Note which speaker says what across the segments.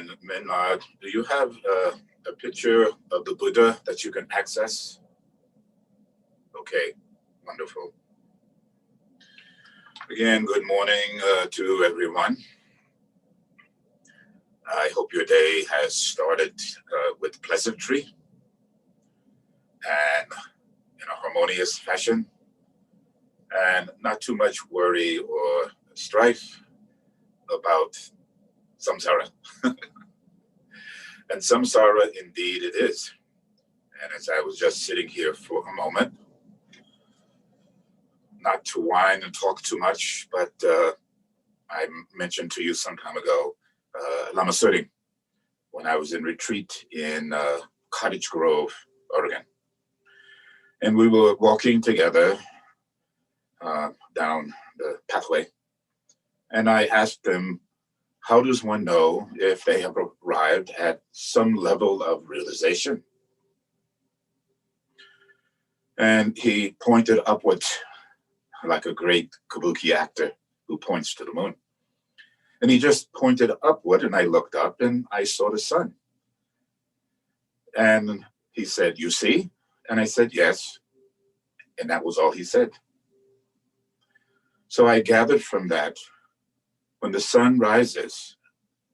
Speaker 1: And Menlad, do you have a picture of the Buddha that you can access? Okay, wonderful. Again, good morning to everyone. I hope your day has started with pleasantry and in a harmonious fashion, and not too much worry or strife about samsara. And samsara indeed it is. And as I was just sitting here for a moment, not to whine and talk too much, but I mentioned to you some time ago, Lama when I was in retreat in Cottage Grove, Oregon. And we were walking together down the pathway. And I asked him, how does one know if they have arrived at some level of realization? And he pointed upwards like a great kabuki actor who points to the moon. And he just pointed upward, and I looked up and I saw the sun. And he said, you see? And I said, yes. And that was all he said. So I gathered from that, when the sun rises,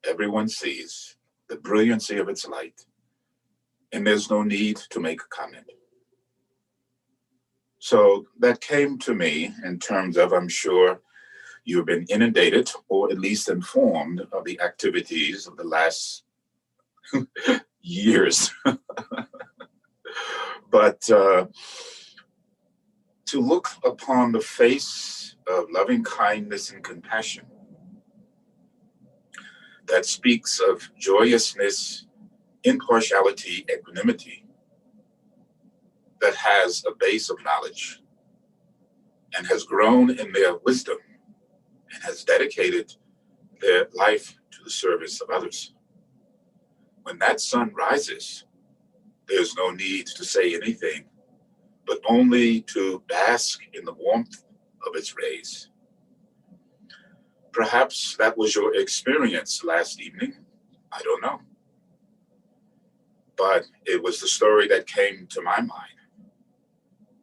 Speaker 1: everyone sees the brilliancy of its light, and there's no need to make a comment. So that came to me in terms of, I'm sure you've been inundated or at least informed of the activities of the last years. But to look upon the face of loving kindness and compassion that speaks of joyousness, impartiality, equanimity, that has a base of knowledge and has grown in their wisdom and has dedicated their life to the service of others. When that sun rises, there's no need to say anything, but only to bask in the warmth of its rays. Perhaps that was your experience last evening. I don't know. But it was the story that came to my mind,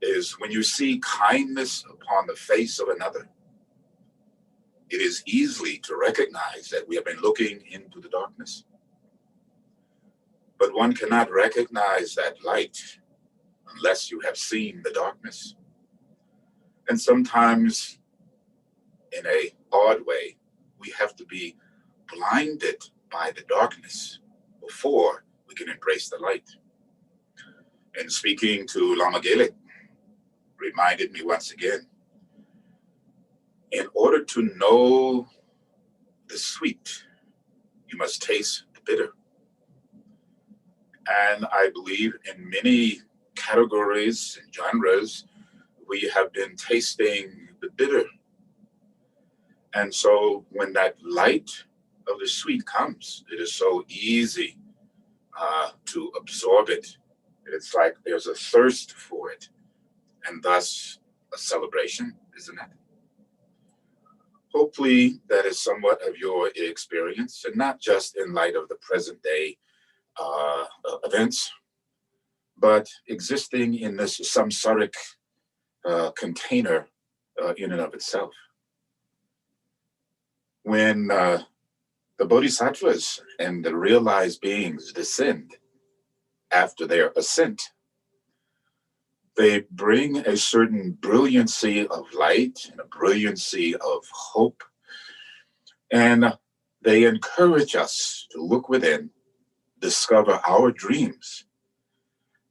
Speaker 1: is when you see kindness upon the face of another, it is easy to recognize that we have been looking into the darkness. But one cannot recognize that light unless you have seen the darkness. And sometimes, in a odd way, we have to be blinded by the darkness before we can embrace the light. And speaking to Lama Gelik reminded me once again, in order to know the sweet, you must taste the bitter. And I believe in many categories and genres, we have been tasting the bitter. And so when that light of the sweet comes, it is so easy to absorb it. It's like there's a thirst for it, and thus a celebration, isn't it? Hopefully that is somewhat of your experience, and not just in light of the present day events, but existing in this samsaric container in and of itself. When the bodhisattvas and the realized beings descend after their ascent, they bring a certain brilliancy of light and a brilliancy of hope, and they encourage us to look within, discover our dreams.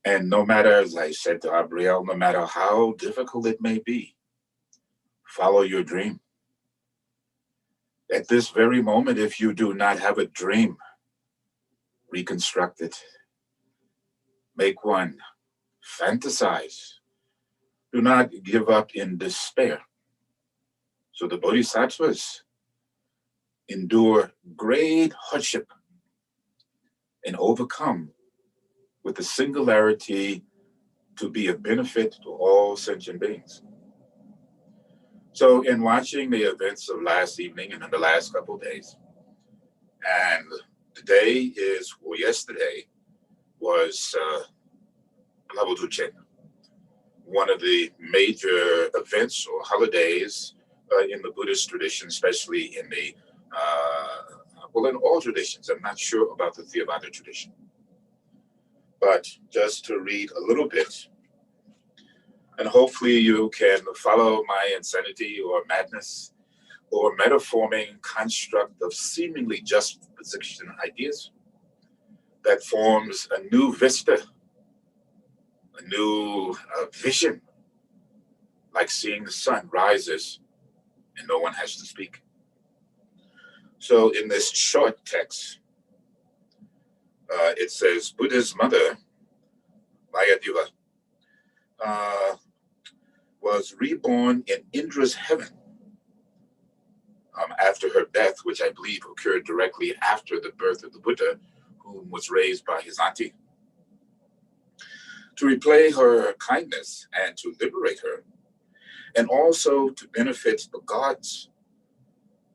Speaker 1: And no matter, as I said to Abriel, no matter how difficult it may be, follow your dream. At this very moment, if you do not have a dream, reconstruct it. Make one. Fantasize. Do not give up in despair. So the bodhisattvas endure great hardship and overcome with the singularity to be of benefit to all sentient beings. So in watching the events of last evening and in the last couple of days, and Today is, or yesterday, was Lha Bab Duchen, one of the major events or holidays in the Buddhist tradition, especially in the, well, in all traditions. I'm not sure about the Theravada tradition. But just to read a little bit, and hopefully you can follow my insanity or madness or metaforming construct of seemingly juxtaposition ideas that forms a new vista, a new vision, like seeing the sun rises and no one has to speak. So in this short text, it says Buddha's mother, Mayadeva, was reborn in Indra's heaven after her death, which I believe occurred directly after the birth of the Buddha, whom was raised by his auntie. To repay her kindness and to liberate her, and also to benefit the gods.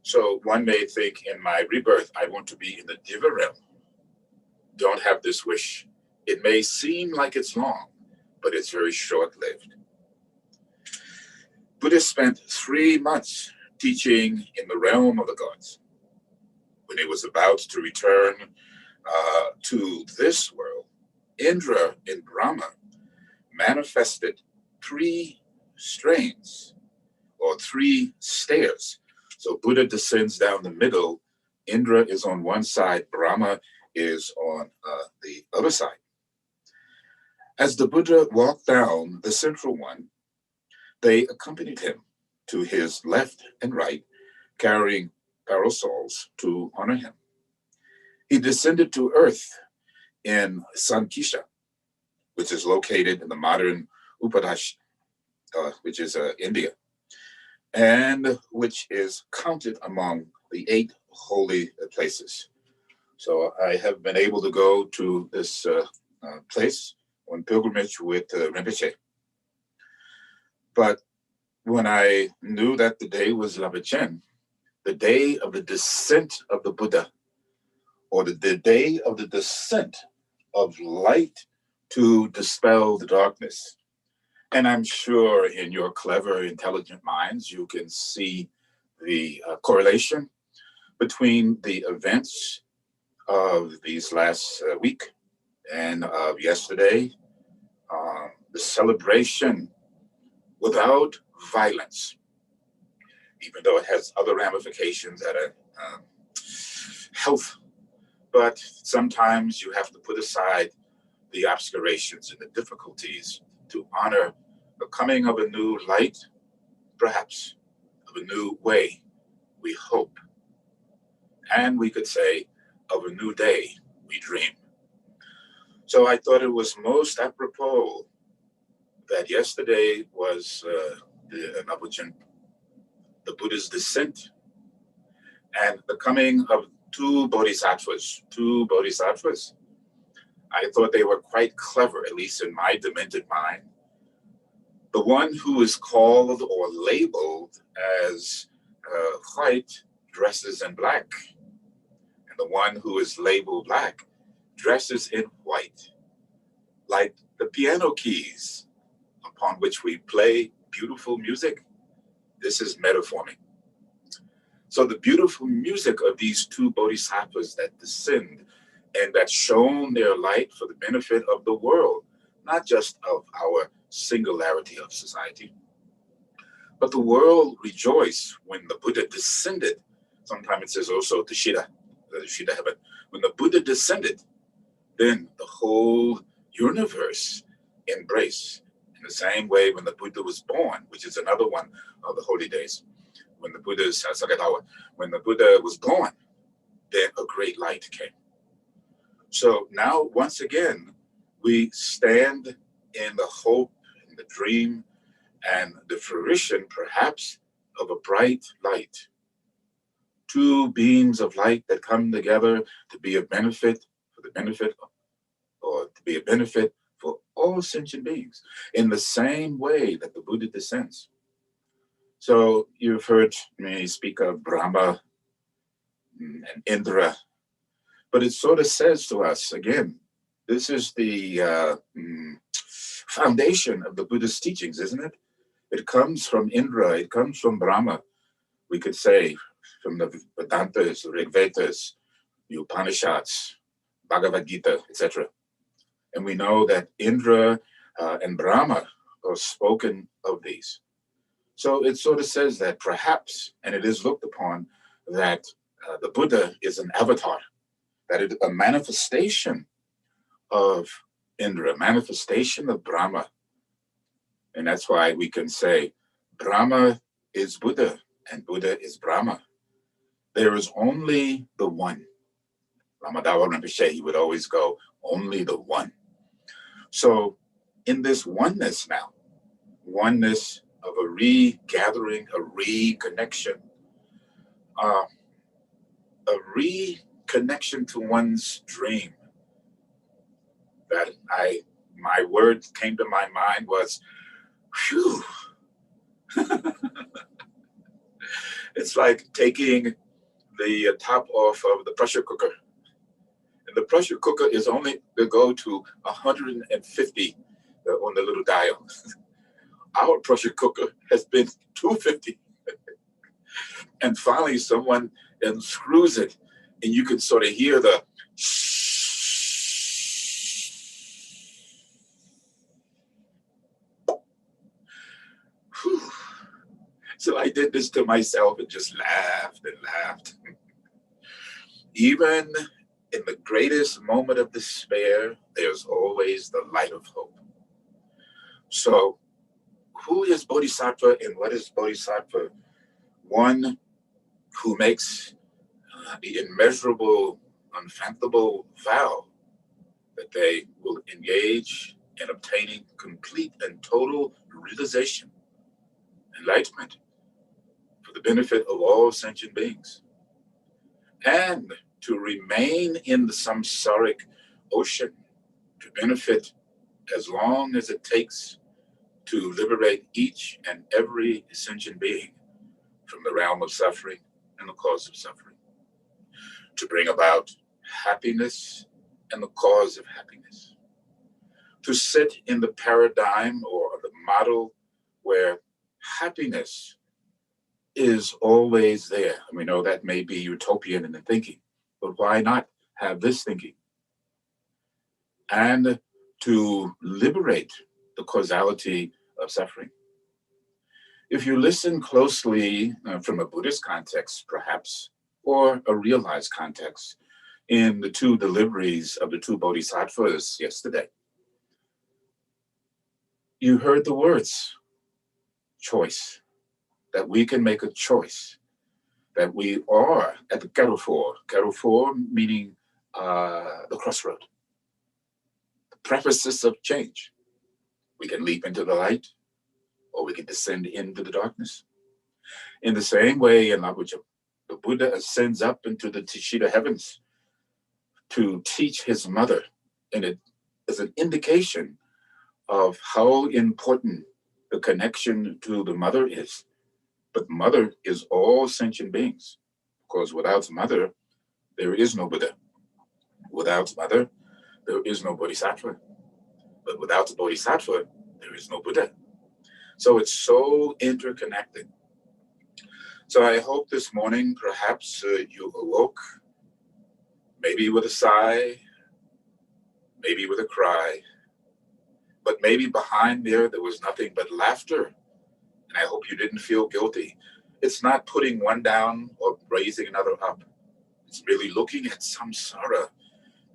Speaker 1: So one may think, in my rebirth, I want to be in the Diva realm. Don't have this wish. It may seem like it's long, but it's very short-lived. Buddha spent 3 months teaching in the realm of the gods. When he was about to return to this world, Indra in Brahma manifested 3 strains or 3 stairs. So Buddha descends down the middle. Indra is on one side, Brahma is on the other side. As the Buddha walked down the central one, they accompanied him to his left and right, carrying parasols to honor him. He descended to earth in Sankisha, which is located in the modern Uttar Pradesh, which is India, and which is counted among the 8 holy places. So I have been able to go to this place on pilgrimage with Rinpoche. But when I knew that the day was Lha Bab Duchen, the day of the descent of the Buddha, or the day of the descent of light to dispel the darkness. And I'm sure in your clever, intelligent minds, you can see the correlation between the events of these last week and of yesterday, the celebration without violence, even though it has other ramifications at a health. But sometimes you have to put aside the obscurations and the difficulties to honor the coming of a new light, perhaps of a new way, we hope. And we could say, of a new day, we dream. So I thought it was most apropos that yesterday was the Lha Bab Duchen, the Buddha's descent, and the coming of 2 bodhisattvas. I thought they were quite clever, at least in my demented mind. The one who is called or labeled as white dresses in black, and the one who is labeled black dresses in white, like the piano keys upon which we play beautiful music. This is metaforming. So the beautiful music of these 2 bodhisattvas that descend and that shone their light for the benefit of the world, not just of our singularity of society, but the world rejoiced when the Buddha descended. Sometimes it says also the Shida heaven. When the Buddha descended, then the whole universe embraced. In the same way when the Buddha was born, which is another one of the holy days, when the Buddha's Sagadawa, when the Buddha was born, then a great light came. So now, once again, we stand in the hope, in the dream, and the fruition, perhaps, of a bright light. 2 beams of light that come together to be a benefit for the benefit, or to be a benefit for all sentient beings, in the same way that the Buddha descends. So you've heard me speak of Brahma and Indra, But it sort of says to us, again, this is the foundation of the Buddhist teachings, isn't it? It comes from Indra, it comes from Brahma, we could say, from the Vedantas, the Rig Vedas, the Upanishads, Bhagavad Gita, etc. And we know that Indra and Brahma are spoken of these. So it sort of says that perhaps, and it is looked upon, that the Buddha is an avatar, that it is a manifestation of Indra, a manifestation of Brahma. And that's why we can say Brahma is Buddha and Buddha is Brahma. There is only the one. Lama Rinpoche, he would always go, only the one. So in this oneness now, oneness of a regathering, a reconnection, a reconnection to one's dream, that my word came to my mind was, phew. It's like taking the top off of the pressure cooker. And the pressure cooker is only to go to 150 on the little dial. Our pressure cooker has been 250. And finally someone unscrews it and you can sort of hear the whew. So I did this to myself and just laughed and laughed. Even in the greatest moment of despair, there's always the light of hope. So who is Bodhisattva and what is Bodhisattva? One who makes the immeasurable, unfathomable vow that they will engage in obtaining complete and total realization, enlightenment, for the benefit of all sentient beings, and to remain in the samsaric ocean to benefit as long as it takes to liberate each and every sentient being from the realm of suffering and the cause of suffering, to bring about happiness and the cause of happiness, to sit in the paradigm or the model where happiness is always there. And we know that may be utopian in the thinking, but why not have this thinking? And to liberate the causality of suffering. If you listen closely from a Buddhist context, perhaps, or a realized context, in the two deliveries of the two bodhisattvas yesterday, you heard the words, choice, that we can make a choice, that we are at the Carrefour meaning the crossroad, the precipice of change. We can leap into the light, or we can descend into the darkness. In the same way, in Lha Bab Duchen, the Buddha ascends up into the Tishita heavens to teach his mother, and it is an indication of how important the connection to the mother is. But mother is all sentient beings, because without mother, there is no Buddha. Without mother, there is no bodhisattva. But without the bodhisattva, there is no Buddha. So it's so interconnected. So I hope this morning, perhaps you awoke, maybe with a sigh, maybe with a cry, but maybe behind there was nothing but laughter. And I hope you didn't feel guilty. It's not putting one down or raising another up. It's really looking at samsara,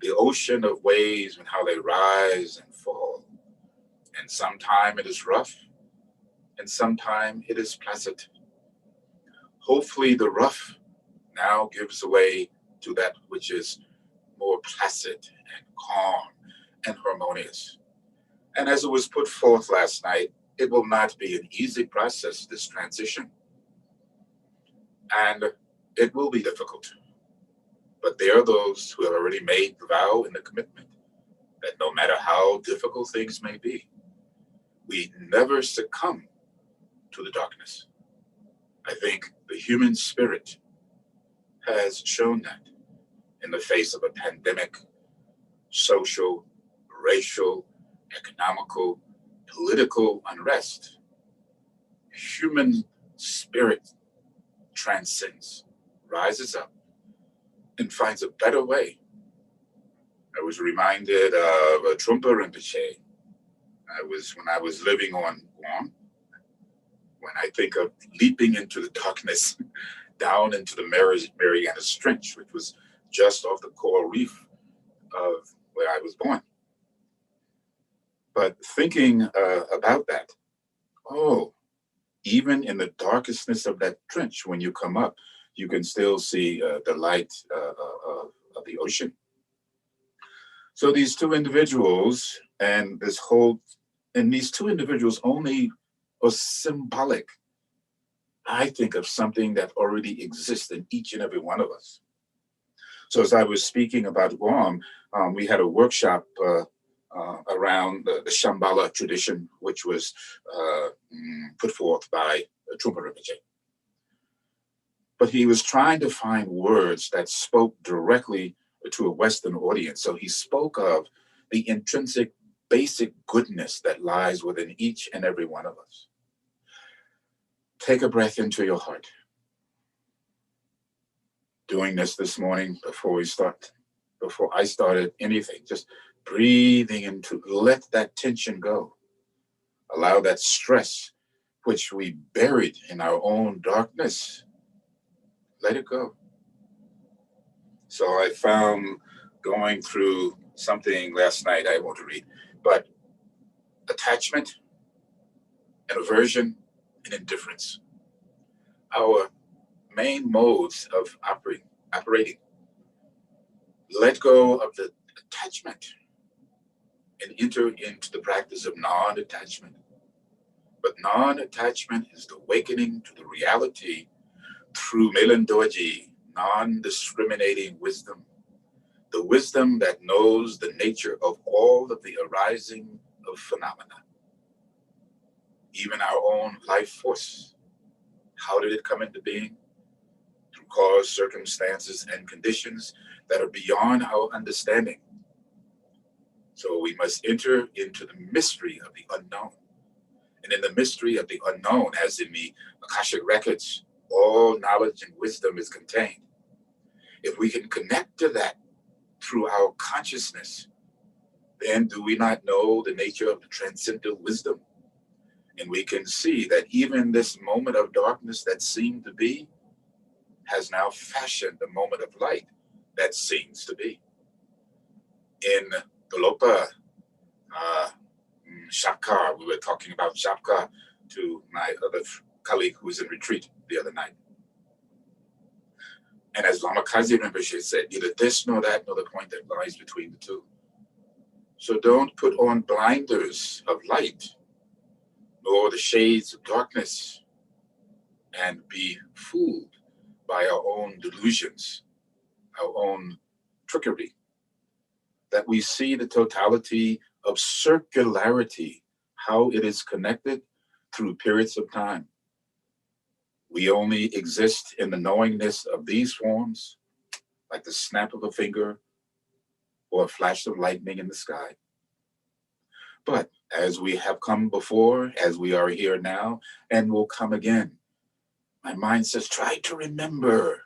Speaker 1: the ocean of waves and how they rise and fall. And sometime it is rough, and sometime it is placid. Hopefully the rough now gives way to that which is more placid and calm and harmonious. And as it was put forth last night, it will not be an easy process, this transition. And it will be difficult. But there are those who have already made the vow and the commitment that no matter how difficult things may be, we never succumb to the darkness. I think the human spirit has shown that. in the face of a pandemic, social, racial, economical, political unrest. Human spirit transcends, rises up, and finds a better way. I was reminded of a Trungpa Rinpoche. When I was living on Guam, when I think of leaping into the darkness, down into the Mariana Trench, which was just off the coral reef of where I was born. But thinking about that, oh, even in the darkestness of that trench, when you come up, you can still see the light of the ocean. So these two individuals and these two individuals only are symbolic, I think, of something that already exists in each and every one of us. So as I was speaking about Guam, we had a workshop around the Shambhala tradition, which was put forth by Trungpa Rinpoche. But he was trying to find words that spoke directly to a Western audience. So he spoke of the intrinsic, basic goodness that lies within each and every one of us. Take a breath into your heart. Doing this morning before I started anything, just breathing into, let that tension go. Allow that stress, which we buried in our own darkness, let it go. So I found, going through something last night I won't read, but attachment and aversion and indifference. Our main modes of operating. Let go of the attachment and enter into the practice of non-attachment. But non-attachment is the awakening to the reality through Melan Dorje, non-discriminating wisdom. The wisdom that knows the nature of all of the arising of phenomena. Even our own life force. How did it come into being? Through cause, circumstances, and conditions that are beyond our understanding. So we must enter into the mystery of the unknown. And in the mystery of the unknown, as in the Akashic records, all knowledge and wisdom is contained. If we can connect to that through our consciousness, then do we not know the nature of the transcendental wisdom? And we can see that even this moment of darkness that seemed to be has now fashioned the moment of light that seems to be. In Galopa, Shapkar, we were talking about Shapkar to my other colleague who was in retreat the other night. And as Lama Kazi Rinpoche said, neither this nor that nor the point that lies between the two. So don't put on blinders of light, nor the shades of darkness, and be fooled by our own delusions, our own trickery. That we see the totality of circularity, how it is connected through periods of time. We only exist in the knowingness of these forms, like the snap of a finger or a flash of lightning in the sky. But as we have come before, as we are here now, and will come again, my mind says, try to remember.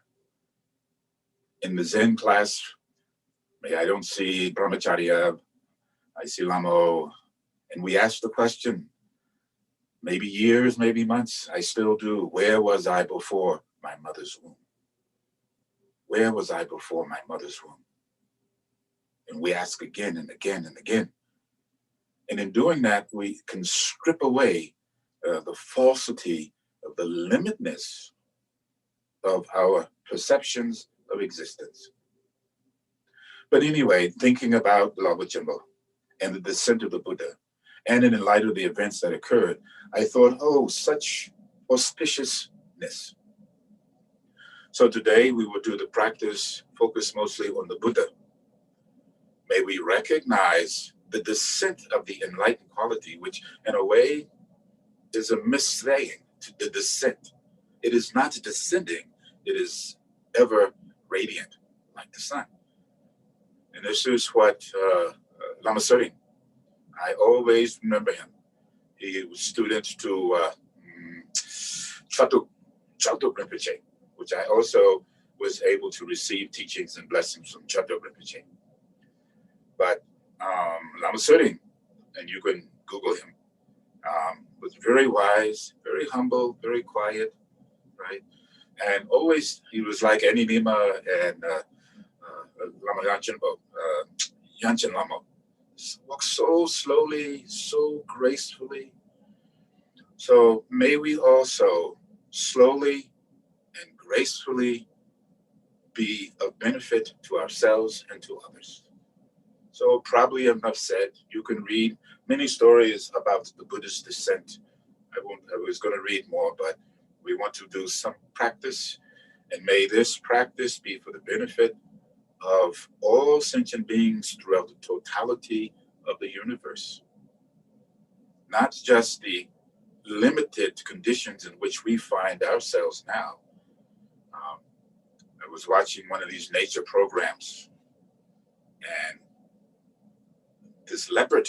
Speaker 1: In the Zen class, I don't see Brahmacharya, I see Lama, and we ask the question, maybe years, maybe months, I still do, where was I before my mother's womb? Where was I before my mother's womb? And we ask again and again and again. And in doing that, we can strip away the falsity of the limitness of our perceptions of existence. But anyway, thinking about Lha Bab Duchen and the descent of the Buddha, and in light of the events that occurred, I thought, oh, such auspiciousness. So today we will do the practice focused mostly on the Buddha. May we recognize the descent of the enlightened quality, which in a way is a missaying to the descent. It is not descending, it is ever radiant like the sun. And this is what Lama Sering, I always remember him. He was student to Chatu Rinpoche, which I also was able to receive teachings and blessings from Chatu Rinpoche. But Lama Sering, and you can Google him, was very wise, very humble, very quiet, right? And always, he was like Annie Nima and Lama Yanchen Lama. Walk so slowly, so gracefully. So may we also slowly and gracefully be of benefit to ourselves and to others. So probably enough said. You can read many stories about the Buddhist descent. I was going to read more, but we want to do some practice. And may this practice be for the benefit of all sentient beings throughout the totality of the universe. Not just the limited conditions in which we find ourselves now. I was watching one of these nature programs, and this leopard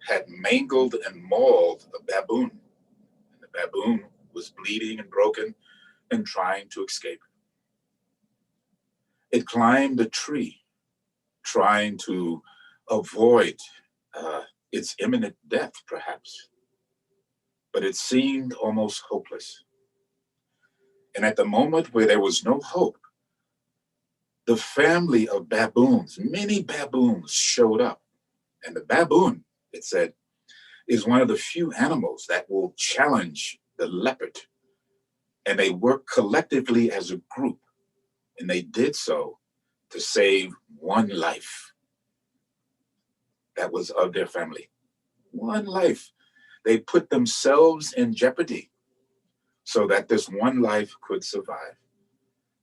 Speaker 1: had mangled and mauled a baboon. And the baboon was bleeding and broken and trying to escape. It climbed a tree, trying to avoid its imminent death, perhaps. But it seemed almost hopeless. And at the moment where there was no hope, the family of baboons, many baboons showed up. And the baboon, it said, is one of the few animals that will challenge the leopard. And they work collectively as a group. And they did so to save one life that was of their family. One life. They put themselves in jeopardy so that this one life could survive.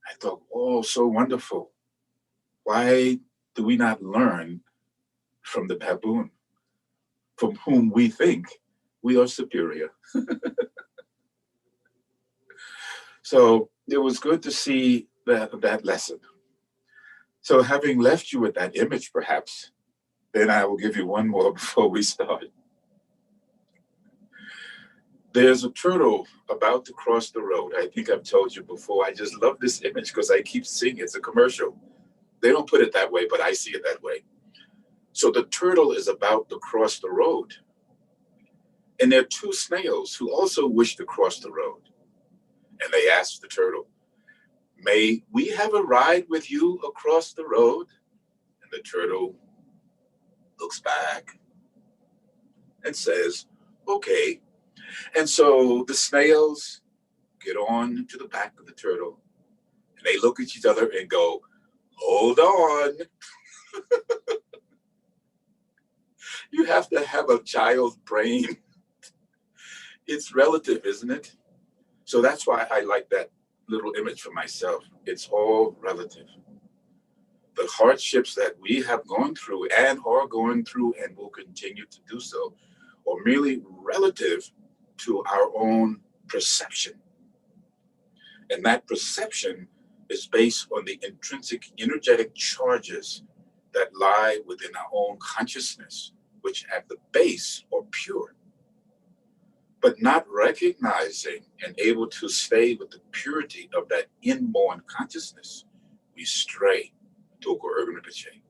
Speaker 1: I thought, oh, so wonderful. Why do we not learn from the baboon, from whom we think we are superior? So it was good to see that lesson. So having left you with that image, perhaps, then I will give you one more before we start. There's a turtle about to cross the road. I think I've told you before. I just love this image because I keep seeing it. It's a commercial. They don't put it that way, but I see it that way. So the turtle is about to cross the road. And there are two snails who also wish to cross the road. And they ask the turtle, "May we have a ride with you across the road?" And the turtle looks back and says, "Okay." And so the snails get on to the back of the turtle, and they look at each other and go, "Hold on." You have to have a child's brain. It's relative, isn't it? So that's why I like that little image for myself. It's all relative. The hardships that we have gone through and are going through and will continue to do so are merely relative to our own perception. And that perception is based on the intrinsic energetic charges that lie within our own consciousness, which at the base are pure. But not recognizing and able to stay with the purity of that inborn consciousness, we stray to Urgyen Rinpoche.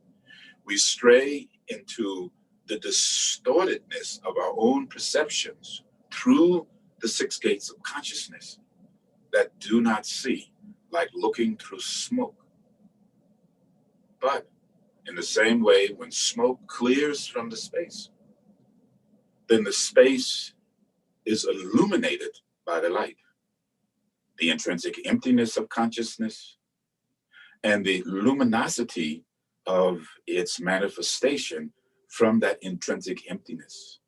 Speaker 1: We stray into the distortedness of our own perceptions through the six gates of consciousness that do not see, like looking through smoke. But in the same way, when smoke clears from the space, then the space is illuminated by the light, the intrinsic emptiness of consciousness, and the luminosity of its manifestation from that intrinsic emptiness.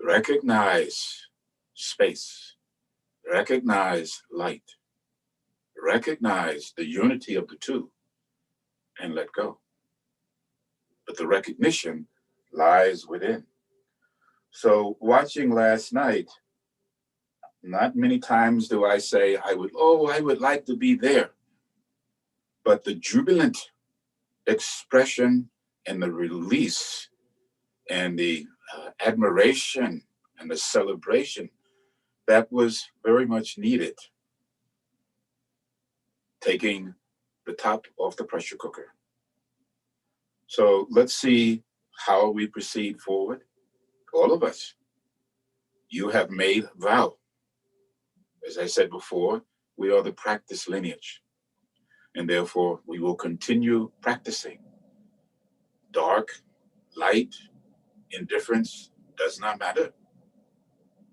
Speaker 1: Recognize space, recognize light, recognize the unity of the two, and let go. But the recognition lies within. So watching last night, not many times do I say, I would like to be there. But the jubilant expression and the release and the admiration and the celebration that was very much needed, taking the top off the pressure cooker. So let's see how we proceed forward. All of us, you have made vow. As I said before, we are the practice lineage, and therefore we will continue practicing. Dark, light, indifference does not matter,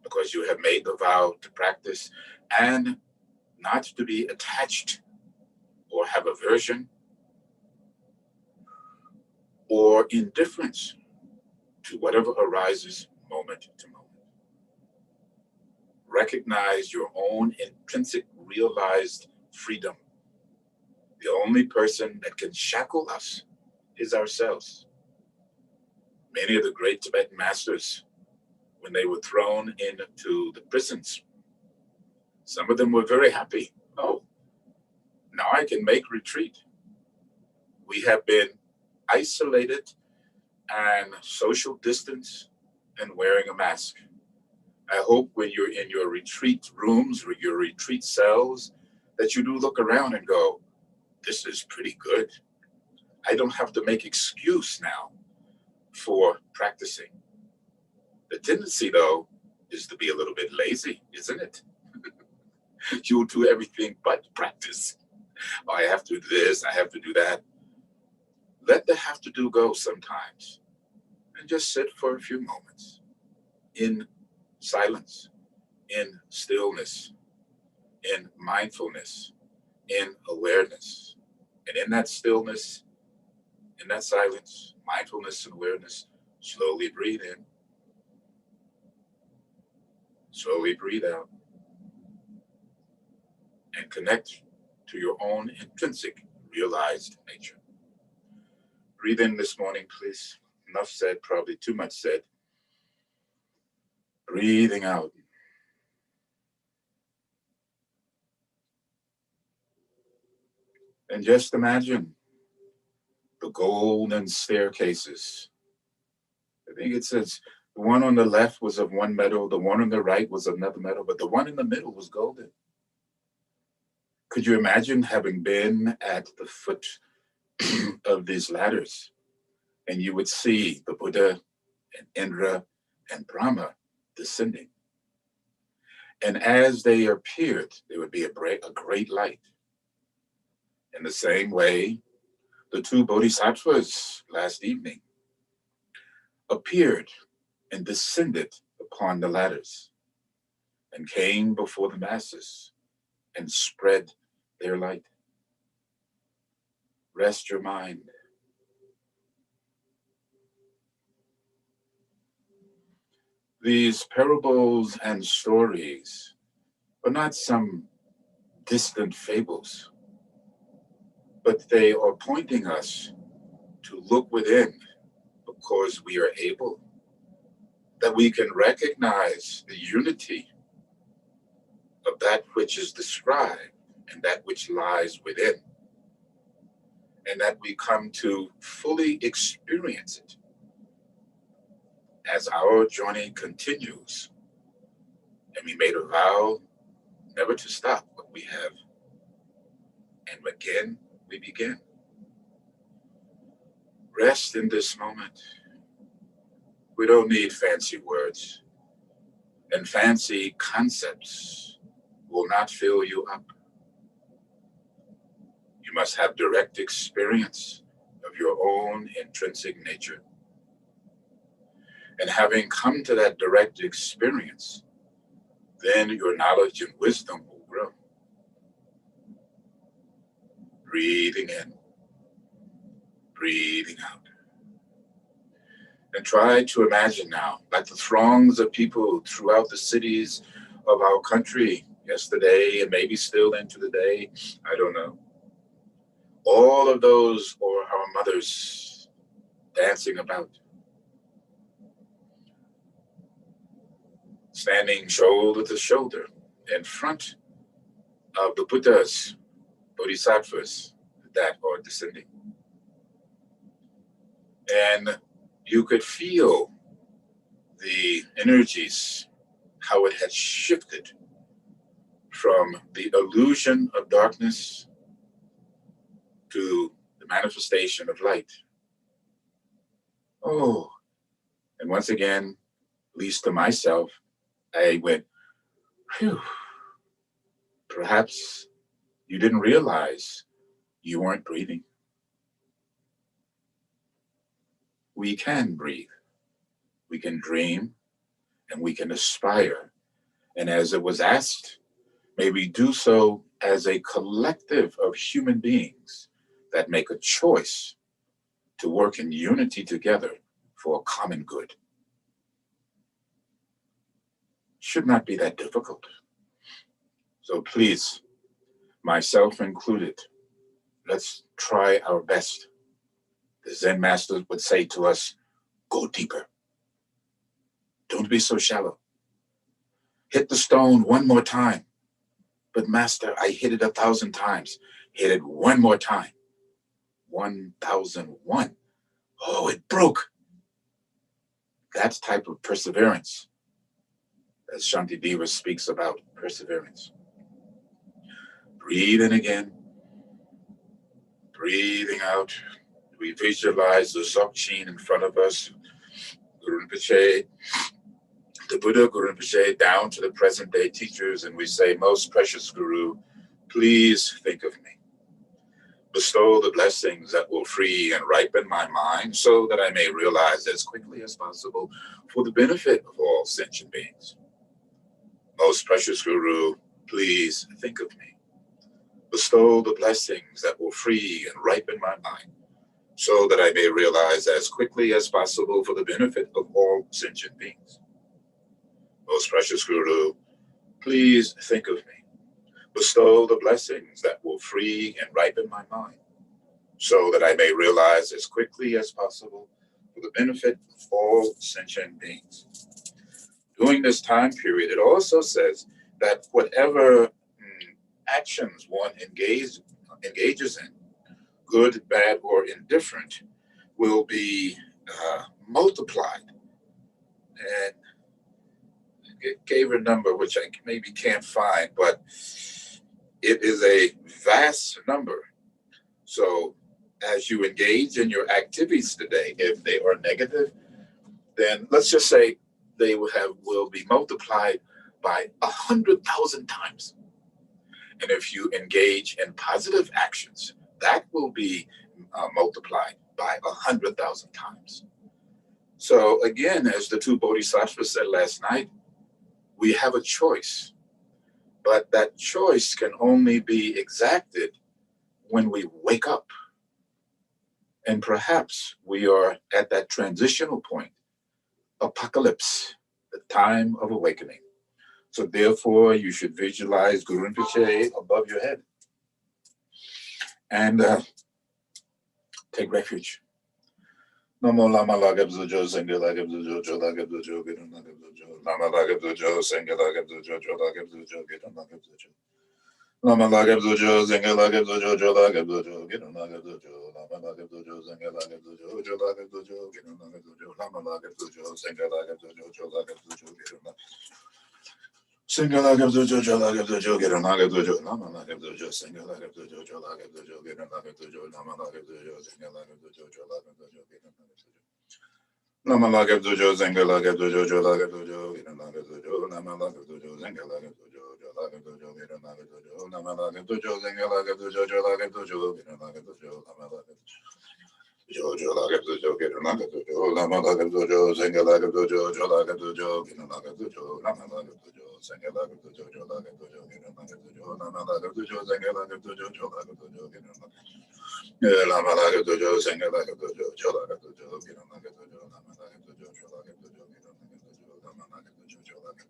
Speaker 1: because you have made the vow to practice and not to be attached or have aversion or indifference to whatever arises moment to moment. Recognize your own intrinsic realized freedom. The only person that can shackle us is ourselves. Many of the great Tibetan masters, when they were thrown into the prisons, some of them were very happy. Oh, now I can make retreat. We have been isolated and social distance and wearing a mask. I hope when you're in your retreat rooms or your retreat cells that you do look around and go, this is pretty good. I don't have to make excuse now for practicing. The tendency, though, is to be a little bit lazy, isn't it? You'll do everything but practice. Oh, I have to do this, I have to do that. Let the have to do go sometimes and just sit for a few moments in silence, in stillness, in mindfulness, in awareness. And in that stillness, in that silence, mindfulness and awareness, slowly breathe in, slowly breathe out, and connect to your own intrinsic realized nature. Breathe in this morning, please. Enough said, probably too much said. Breathing out. And just imagine the golden staircases. I think it says the one on the left was of one metal, the one on the right was another metal, but the one in the middle was golden. Could you imagine having been at the foot of these ladders and you would see the Buddha and Indra and Brahma descending? And as they appeared, there would be a great light. In the same way, the two bodhisattvas last evening appeared and descended upon the ladders and came before the masses and spread their light. Rest your mind. These parables and stories are not some distant fables, but they are pointing us to look within, because we are able, that we can recognize the unity of that which is described and that which lies within, and that we come to fully experience it as our journey continues. And we made a vow never to stop what we have. And again, we begin. Rest in this moment. We don't need fancy words, and fancy concepts will not fill you up. You must have direct experience of your own intrinsic nature. And having come to that direct experience, then your knowledge and wisdom will grow. Breathing in, breathing out. And try to imagine now, like the throngs of people throughout the cities of our country yesterday and maybe still into the day, I don't know. All of those are our mothers dancing about, standing shoulder to shoulder in front of the Buddhas, Bodhisattvas that are descending. And you could feel the energies, how it had shifted from the illusion of darkness to the manifestation of light. Oh, and once again, at least to myself, I went, phew, perhaps you didn't realize you weren't breathing. We can breathe, we can dream, and we can aspire. And as it was asked, may we do so as a collective of human beings that make a choice to work in unity together for a common good. Should not be that difficult. So please, myself included, let's try our best. The Zen master would say to us, go deeper. Don't be so shallow. Hit the stone one more time. But master, I hit it 1,000 times. Hit it one more time. 1,001. Oh, it broke. That type of perseverance, as Shantideva speaks about perseverance. Breathe in again. Breathing out. We visualize the Dzogchen in front of us. Guru Rinpoche, the Buddha, Guru Rinpoche, down to the present day teachers, and we say, most precious Guru, please think of me. Bestow the blessings that will free and ripen my mind so that I may realize as quickly as possible for the benefit of all sentient beings. Most precious Guru, please think of me. Bestow the blessings that will free and ripen my mind so that I may realize as quickly as possible for the benefit of all sentient beings. Most precious Guru, please think of me. Bestow the blessings that will free and ripen my mind so that I may realize as quickly as possible for the benefit of all sentient beings. During this time period, it also says that whatever actions one engages in, good, bad, or indifferent, will be multiplied. And it gave a number which I maybe can't find, but it is a vast number. So as you engage in your activities today, if they are negative, then let's just say they will be multiplied by 100,000 times. And if you engage in positive actions, that will be multiplied by 100,000 times. So again, as the two bodhisattvas said last night, we have a choice, but that choice can only be exacted when we wake up. And perhaps we are at that transitional point, apocalypse, the time of awakening. So therefore, you should visualize Guru Rinpoche above your head and take refuge. Namo Lama Lagab Zujo, Senga Lagab Zujo, Jolagab Zujo, Gidan Lagab Zujo, Lama Lagab Zujo, Senga Lagab Zujo, Jolagab Zujo, Gidan Lagab Zujo. Lama Lagab Zujo, Senga Lagab Zujo, Jolagab Zujo, Gidan Lagab Zujo, Lama Lagab Zujo, Senga Lagab Zujo, Jolagab Zujo, Gidan Lagab Zujo, Lama Lagab Zujo, Senga Lagab Zujo, Jolagab Zujo, Gidan Lagab Zujo. Single Lagab Zujo, Jolagab Zujo, Gidan Lagab Zujo, Lama Lagab Zujo, Single Lagab Zujo, Jolagab Zujo, Gidan Lagab Zujo, Lama Lagab Zujo, Single Lagab Zujo, Jolagab Zujo, Gidan Lagab Zujo. Lama Lagab Zujo, Single Lagab Zujo, Jolagab Zujo, Gidan Lagab Zujo, Lama Lagab Zujo, Single Lagab Zujo, Jolagab Zujo, Gidan Lagab Zujo, Lama Lagab Zujo, Single Lagab Zujo, Jolagab Zujo, Gidan Lagab Zujo, Lama Lagab Zujo, Lagab Zujo, Gidan Lagab Zujo, Lama Lagab Zujo, Single Lagab Zujo, Jolagab Zujo, Gidan Lagab Zujo, Lama Lagab Zujo. Single Lagab Zujo, Jolagab Zujo, Gidan Lagab Zujo, Lama Lagab Zujo, Single Lagab Zujo, Jolagab Zujo, Gidan Lagab Zujo, Lama Lagab Zujo, Single Lagab Zujo, Jolagab Zujo, Gidan Lagab Zujo, Lama Lagab Zujo, Jolagab Zujo, Gidan Lagab Zujo, Lama Lagab Zujo, Jolagab Zujo, Gidan Lagab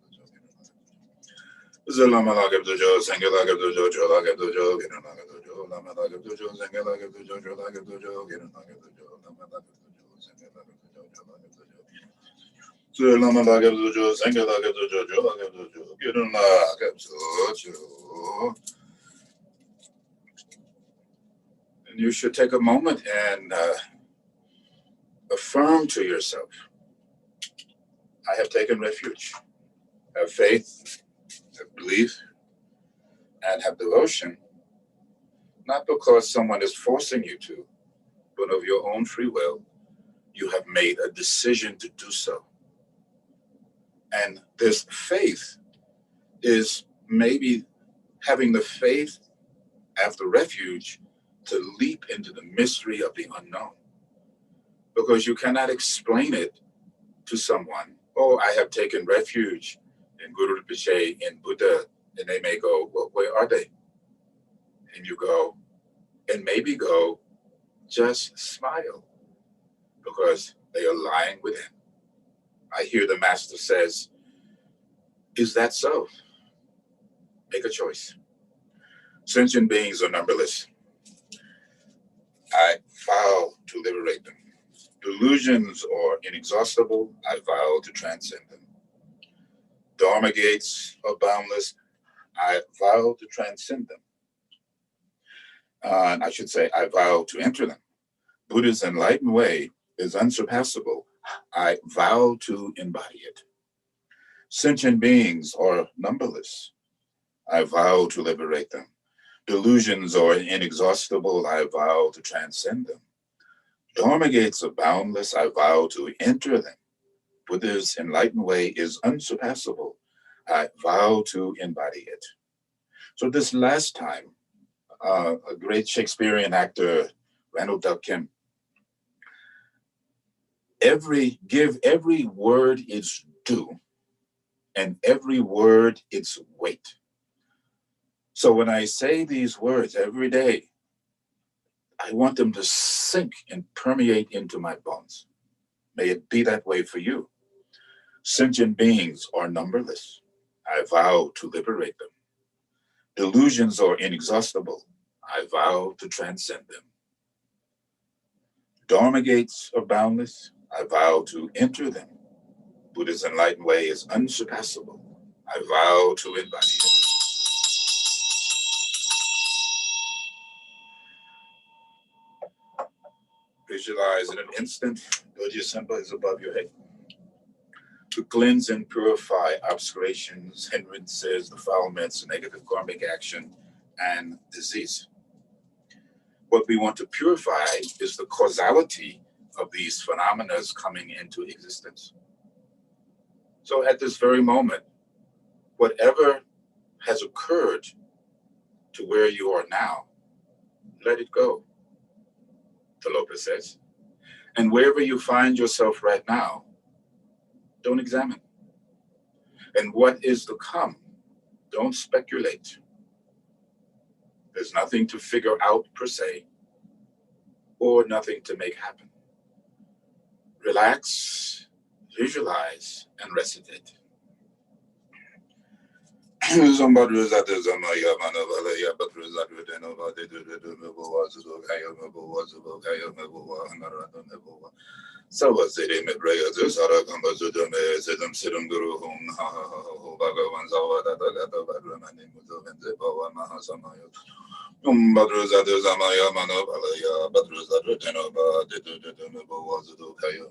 Speaker 1: Zujo. Lama Lagab Zujo, Single Lagab Zujo, Jolagab Zujo, Gidan Lagab Zujo, Lama Lagab Zujo, Single Lagab Zujo, Jolagab Zujo, Gidan Lagab Zujo, Lama Lagab Zujo, Single Lagab Zujo, Jolagab Zujo. Lama Lagab Zujo, Single Lagab Zujo, Jolagab Zujo, Gidan Lagab Zujo. And you should take a moment and affirm to yourself, I have taken refuge, have faith, have belief, and have devotion, not because someone is forcing you to, but of your own free will, you have made a decision to do so. And this faith is maybe having the faith after refuge to leap into the mystery of the unknown. Because you cannot explain it to someone. Oh, I have taken refuge in Guru Rinpoche, in Buddha. And they may go, well, where are they? And you go, and maybe go, just smile, because they are lying within. I hear the master says, is that so? Make a choice. Sentient beings are numberless. I vow to liberate them. Delusions are inexhaustible. I vow to transcend them. Dharma gates are boundless. I vow to transcend them. And I should say, I vow to enter them. Buddha's enlightened way is unsurpassable. I vow to embody it. Sentient beings are numberless. I vow to liberate them. Delusions are inexhaustible. I vow to transcend them. Dharma gates are boundless. I vow to enter them. Buddha's enlightened way is unsurpassable. I vow to embody it. So this last time, a great Shakespearean actor, Randall Kim, give every word its due and every word its weight. So when I say these words every day, I want them to sink and permeate into my bones. May it be that way for you. Sentient beings are numberless. I vow to liberate them. Delusions are inexhaustible. I vow to transcend them. Dharma gates are boundless. I vow to enter them. Buddha's enlightened way is unsurpassable. I vow to embody it. Visualize in an instant, Dorje Senpa is above your head. To cleanse and purify obscurations, hindrances, defilements, negative karmic action, and disease. What we want to purify is the causality of these phenomena coming into existence. So at this very moment, whatever has occurred to where you are now, let it go, Talopa says. And wherever you find yourself right now, don't examine. And what is to come, don't speculate. There's nothing to figure out per se, or nothing to make happen. Relax, visualize, and rest it. So was it in the prayer to Sara Kambazudame, Sedum Sidum Guru Hum, Bhagavan Zawa, the bedroom and in Muzo Mahasamayo. Badruzadu Zamaya Manobalaya, Badruzadu Tenova, Wazudu Kayo,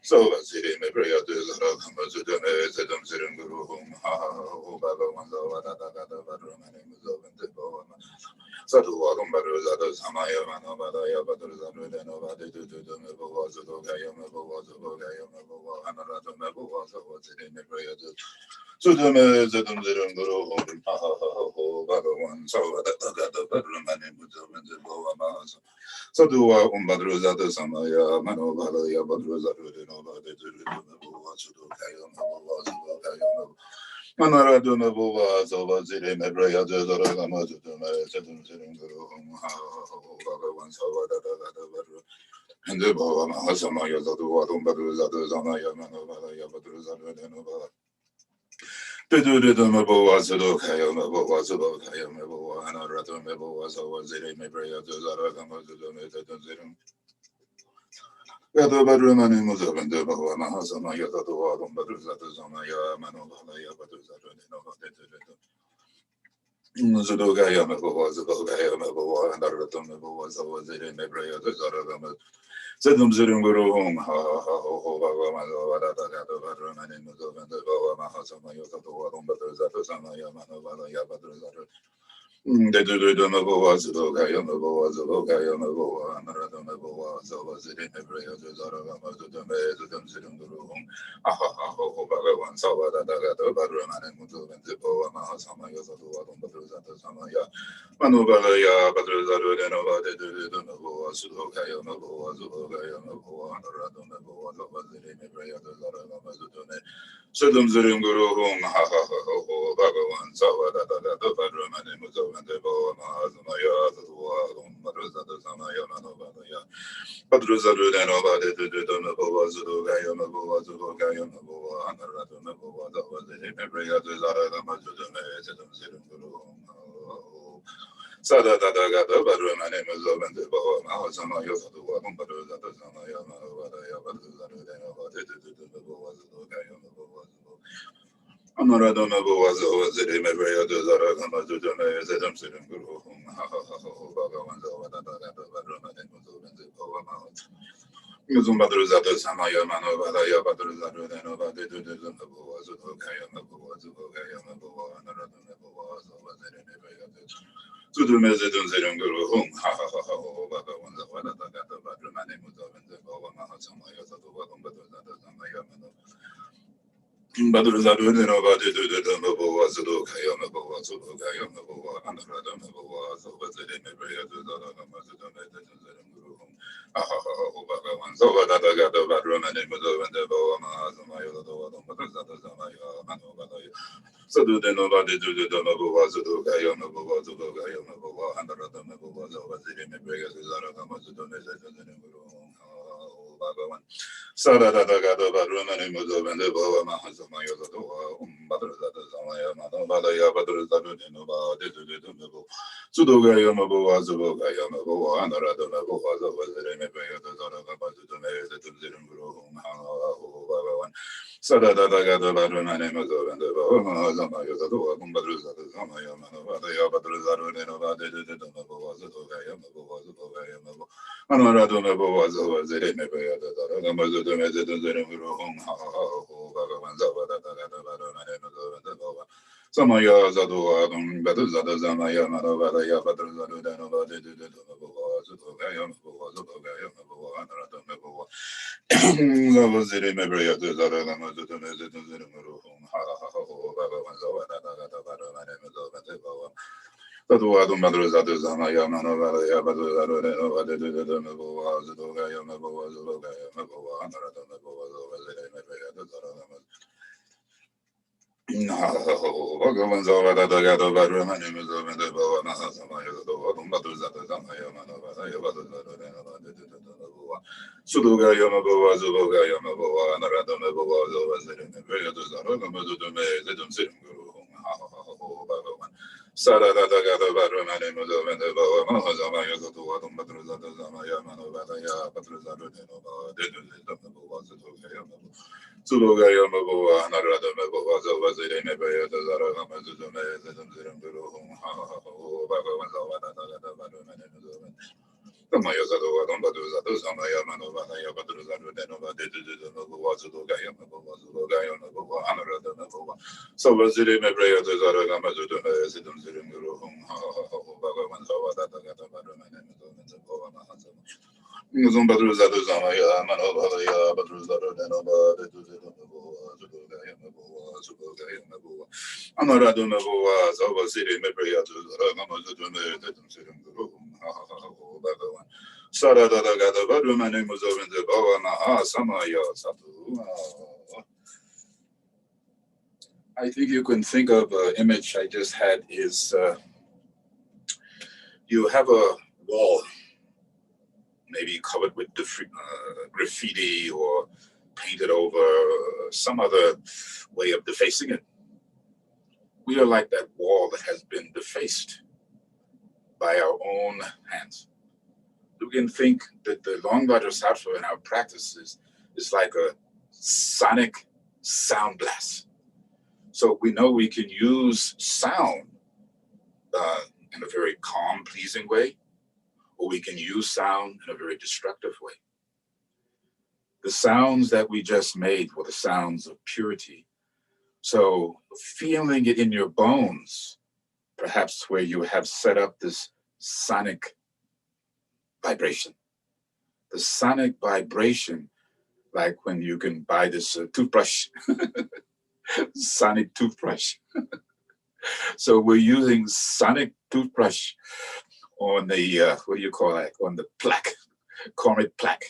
Speaker 1: so was it in the prayer to Sara Kambazudame, Sedum Sidum Guru Hum, Bhagavan Zawa, the bedroom and in Muzo. Satu Wagum Badruzadu Samaya Manobalaya, Badruzadu Denova, the Wazudu Kayo, Wazudu Anaratu Mebu was it in the prayer to. So the Zedum Guru Bhagavan, so the bedroom and in the Boa Mass. So do Badruza the Samaya, Manobalaya, Badruza, the Wazudu Kayo, Manaraduna was over the Mebrea, the Ragama, the Sedum Guru, Bhagavan, so the and the Boa Mahasamaya, the Wadum Badruza, the Zamaya, Manobalaya, Badruza, the the Mebo was a look, I am a was a look, I am a boa, and a rather Mebo was over the Mebrea, the Zaragama, the Zerum. The bedroom and in Muzo and the Boa Mahasamaya, the Wadum Badruza, the Zamaya, Manobalaya, Badruza, Zudogaya Mabawa, Zubogaya Mabawa, and Aratum was always in the prayer. Sedum Zurunguru, ha ha ha ho Baba, my name is over the Bawa Mahasama Yokato, but there's a Samaya Manovala Yabadru. The Dudumabo was the Gayama was the Gayama, and Radamabo was always in the prayer. The Zarama to the Medum Zurunguru, ha ha ha ho Baba, Sawa, the Badram and Mutu and the Bawa Mahasama Yokato, but there's a Samaya. Manubalaya, Badruzaru, and over the Dudumo, Sudokaya, Mabo, Zubogaya, Mabo, and Radonabo, over the Nebraya, the Zaramazudone, Sudum Zuringuru, ha ha ha ho, Bagawan, Sawa, the Badrum, and Muzo, and the Boa, Mahazamaya, the Wall, Madruza, the Samaya, Manobalaya, Badruzaru, and over the Dudumo, Zudogaya, Mabo, Zubogaya, Mabo, and Radonabo, over the Nebraya, the Zaramazudone, Sedum Zuringuru. Sada da da ga da badru my name is Owen de Bo Mahasama Yosa to Wabum Badru Zata Samayama Vada Yabadu Zaru Deno de Bo was the Gayama was Amaradona was always the Mebrea de Zara Gamadu Zedam Sidum Guru Bagawanza Vada da Badru my name was Owen de Bo Yuzumbadru Zata Samayama Vada Yabadu Zaru Deno de Bo was the Gayama was the Gayama and Radona was always the Mebrea. To do Mezidun Zerunguru, ha ha ha ha, Baba, one the Vada, the Badrum, and Muzo, and the Bova Mahasamaya, the Wakum, but the Zamayamano. Badruzadu, and over the Mabo was the Kayamabo, was the Kayamabo, and the Radamabo was over the Nebrea, the Zerunguru. Ha ha ha, Baba, one so that I got the Badrum, and Muzo, and the Bova Mahasamaya, the Wadum, but the Zamaya, Mano. So do the nobody do the Domabu was the Gayamabu was the Gayamabu, and the Radamabu was over the Mebregas, the Zaramazu, Bagawan. Sada da Gada Badrum and Muzo and the Boa Mahazamaya, Badrazamaya, Badaya, Badrazadu, the Sudogayamabu was the Gayamabu, and the Radamabu was over the Mebregas, the Zaramazu, the Zimbru, Sada da Gada Badrum and Muzo and the Boa Zamaya, the Badruza, the Zamaya, Badaya, Badruzaru, and the Domabu was the Gayamabu was the Gayamabu. Anoradonabo was over the Nebea, the Ramazu, the Mezidu, Samaya Zadu, Baduza, the Zamaya, Manovaya, Badruza, the Nova, the Gayam, was the Gayam, Anoradonabo. That was the Nebea, the Zaramazu, the Mezidu, Tatuado Madruza de Zamaya Manovara Yabadu de Mabo, Zudoga Yamaboa, Zudoga Yamaboa, Anarada Maboa, Vagavans over the Gado Badrum and Imus over the Boa Mahasama, Madruza de Zamaya Manovara Yabadu de Sudoga Yamaboa, Zudoga Yamaboa, Anarada Maboa, over the Nebrea de Zaramazu de Medum Sirum. Sada da Gada Badrum and Imus over the Boa Mahasama, Yokotu, Madruza de Zamaya Manovara, Patruza de Nova, the Boa Zudoga. Zulogaya Maboa, Narada Maboa, was it in a bay of the Zaramazu, the Mayazado, Baduza, Samaya Manova, Badruza, Denova, Gaya Maboa, Anarada Maboa. So was it in a bay of the Zaramazu, the Sidum Zirum, Bagavan, that Badrum and Zumbadruza, Zamaya, Manova, Badruza, Denova, Amaraduna was over city, Mebria to the Sada Gada Badru, my name was over in the Boa Maha Samaya Satu. I think you can think of an image I just had is you have a wall maybe covered with graffiti or painted over some other way of defacing it. We are like that wall that has been defaced by our own hands. We can think that the Long Vajrasattva in our practices is like a sonic sound blast. So we know we can use sound in a very calm, pleasing way, or we can use sound in a very destructive way. The sounds that we just made were the sounds of purity. So feeling it in your bones, perhaps where you have set up this sonic vibration. The sonic vibration, like when you can buy this toothbrush, sonic toothbrush. So we're using sonic toothbrush on the, what do you call that? On the plaque, karmic plaque.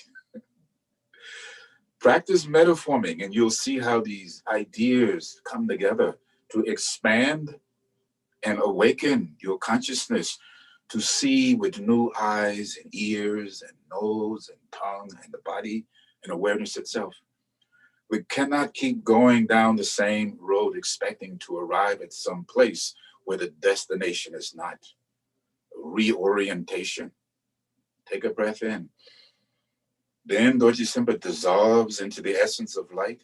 Speaker 1: Practice metaforming and you'll see how these ideas come together to expand and awaken your consciousness to see with new eyes and ears and nose and tongue and the body and awareness itself. We cannot keep going down the same road expecting to arrive at some place where the destination is not. Reorientation. Take a breath in. Then Dorje Samten dissolves into the essence of light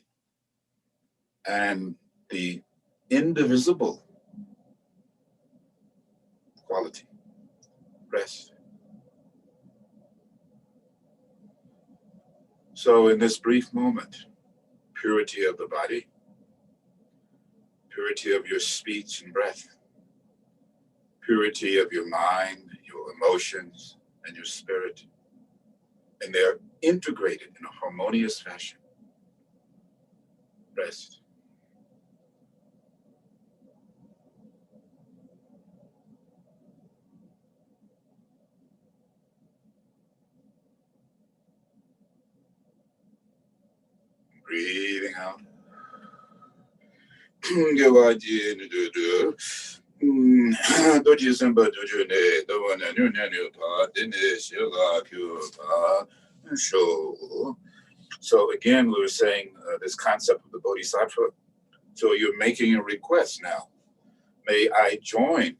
Speaker 1: and the indivisible quality. Rest. So in this brief moment, purity of the body, purity of your speech and breath, purity of your mind, your emotions, and your spirit, and they're integrated in a harmonious fashion. Rest. Breathing out. Dorje Samten So again, we were saying this concept of the Bodhisattva. So you're making a request now. May I join?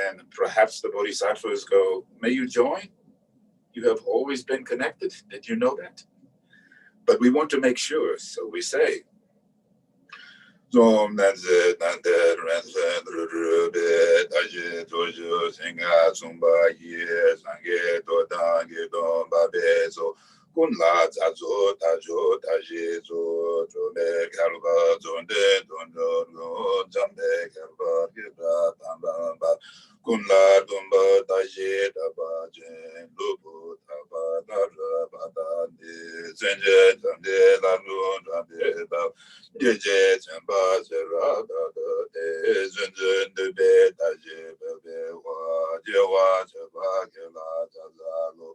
Speaker 1: And perhaps the Bodhisattvas go, may you join? You have always been connected. Did you know that? But we want to make sure. So we say, Zom Nanze Nante Ransen Rube Taji Tojo Singa Sumba Ye Sange Todange Don Babezo Kunla Tazo Tajo Taji Zo Jome Kalba Zonde Dondo Jambe Kalba Kibra Tamba Kunla Dumba Taji Tabaje Lubu Taba Dara Badani Zenje Zande Lalu Rambe Jeje Chamba Zerada De Zunzun De Be Taji Bebe Wa Jewa Chaba Kela Tazalo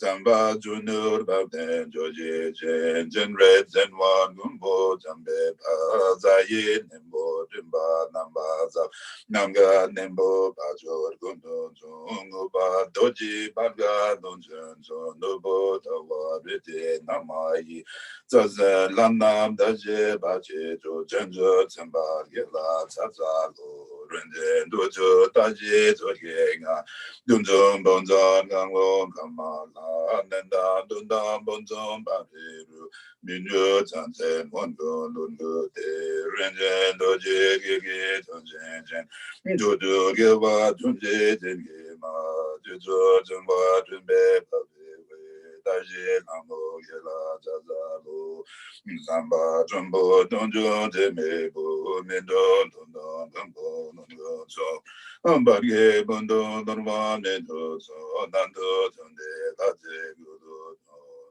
Speaker 1: Zamba Junur Babden Joji Jen Jen Red Zen Wan Gumbo Jambe Pa Zayin Nimbo Dimba Namba Zab Nanga Nimbo Bajor Gundo Zungu Ba Doji Baga Dunjun Zon Nubo Tawa Rite Namayi Zazen Lanam Daje Baje Jo Jenjo Tsemba Gela Tazalo Rende Dojo Taji Zogenga Dunjum Bonzon Gango Kamala Nenda Dundam Bonzon Babiru Minyo Zanzen Wondo Lundu De Renjen Doji Gigi Tonjen Jodo Gewa Tunje Jengema Jojo Jumba Jumbe Pabiwe Daji Namo Gela Jazalo Zamba Jumbo Donjo Jemebo Mendo Dondon Gambo Nungo So Ambarge Bondo Dormane Dozo Nando Tonde Laje Gudo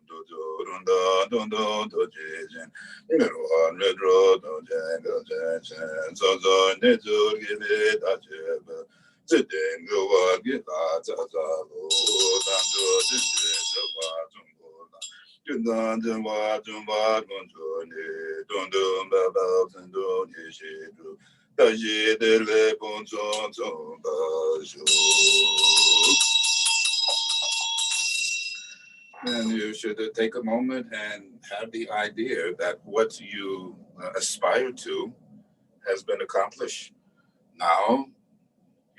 Speaker 1: Dojo Runda Dondo Dojejen Meruan Redro Dojen Dojen Zozo Nezu Give Dajeba Zidin Gua Gila Zazalo Dando Jinje Jawa Jumbola Jundan Jumba Jumba Gonjoni Dondum Baba Zendo Nishidu Daji Dele Bonzon Zomba Shu. And you should take a moment and have the idea that what you aspire to has been accomplished. Now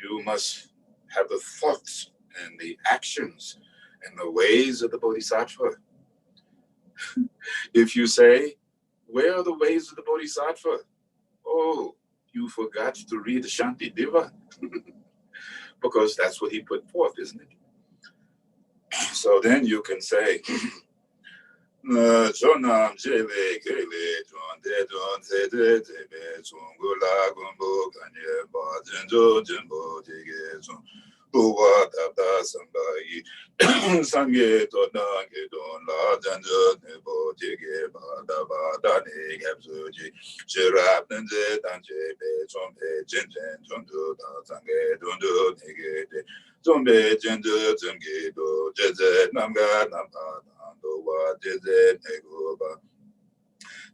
Speaker 1: you must have the thoughts and the actions and the ways of the Bodhisattva. If you say, where are the ways of the Bodhisattva? Oh, you forgot to read the Shanti Diva, because that's what he put forth, isn't it? So then you can say, Chonam Jele Kele Chon De Chon Se De Te Be Chon Gula Gumbo Kanye Ba Jenjo Jimbo Jige Chon Buwa Tabda Sambai Sangye Todan Kedon La Janjo Nebo Jige Ba Daba Dani Gapsuji Shirap Nje Tanje Be Chon Be Jen Jen Chon Do Da Sangye Don Do Nige De Chon Be Jenjo Jimge Do Jeze Namga Nampa Do wa jeze nego ba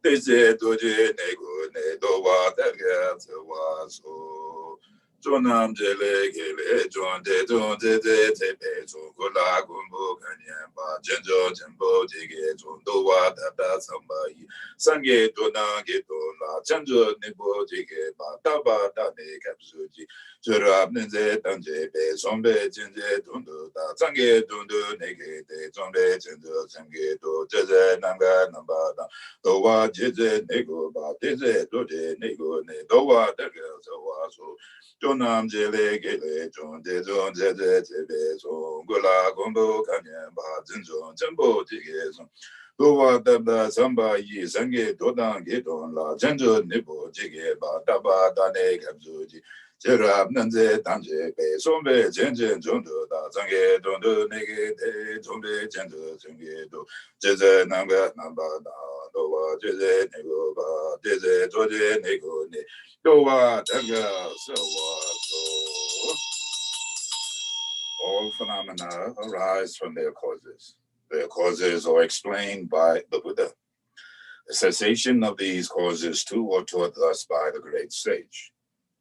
Speaker 1: jeze doje nego ne do wa daga wa so jonam jele gele jon de te pe so gola gumbo kanyan ba jenjo jembo jige jon do wa da samba yi sangye do na ge do la jenjo nebo jige ba da ba da ne kapsuji Jurab Ninze Tanje Be Sombe Jinje Dundu Da Zange Dundu Nege De Zombe Jindu Zange Do Jeze Nanga Namba Da Dowa Jeze Nego Ba Jeze Doje Nego Ne Dowa Dege Zawa So Jonam Jele Gele Jon De Jon Jeze Jebe So Gula Gombo Kanyan Ba Jinjo Jembo Jige So Dowa Dabda Samba Yi Zange Dodan Gedon La Janjo Nibo Jige Ba Daba Dane Kapsuji Jerab Nanze Tanje Be Sombe Jenjen Jondo Da Zange Dondo Nege De Zombe Jendo Zange Do Jeze Nanga Namba Da Dowa Jeze Nego Ba Jeze Doje Nego Ne Dowa Danga Sawa So. All phenomena arise from their causes. Their causes are explained by the Buddha. The cessation of these causes too are taught thus by the great sage.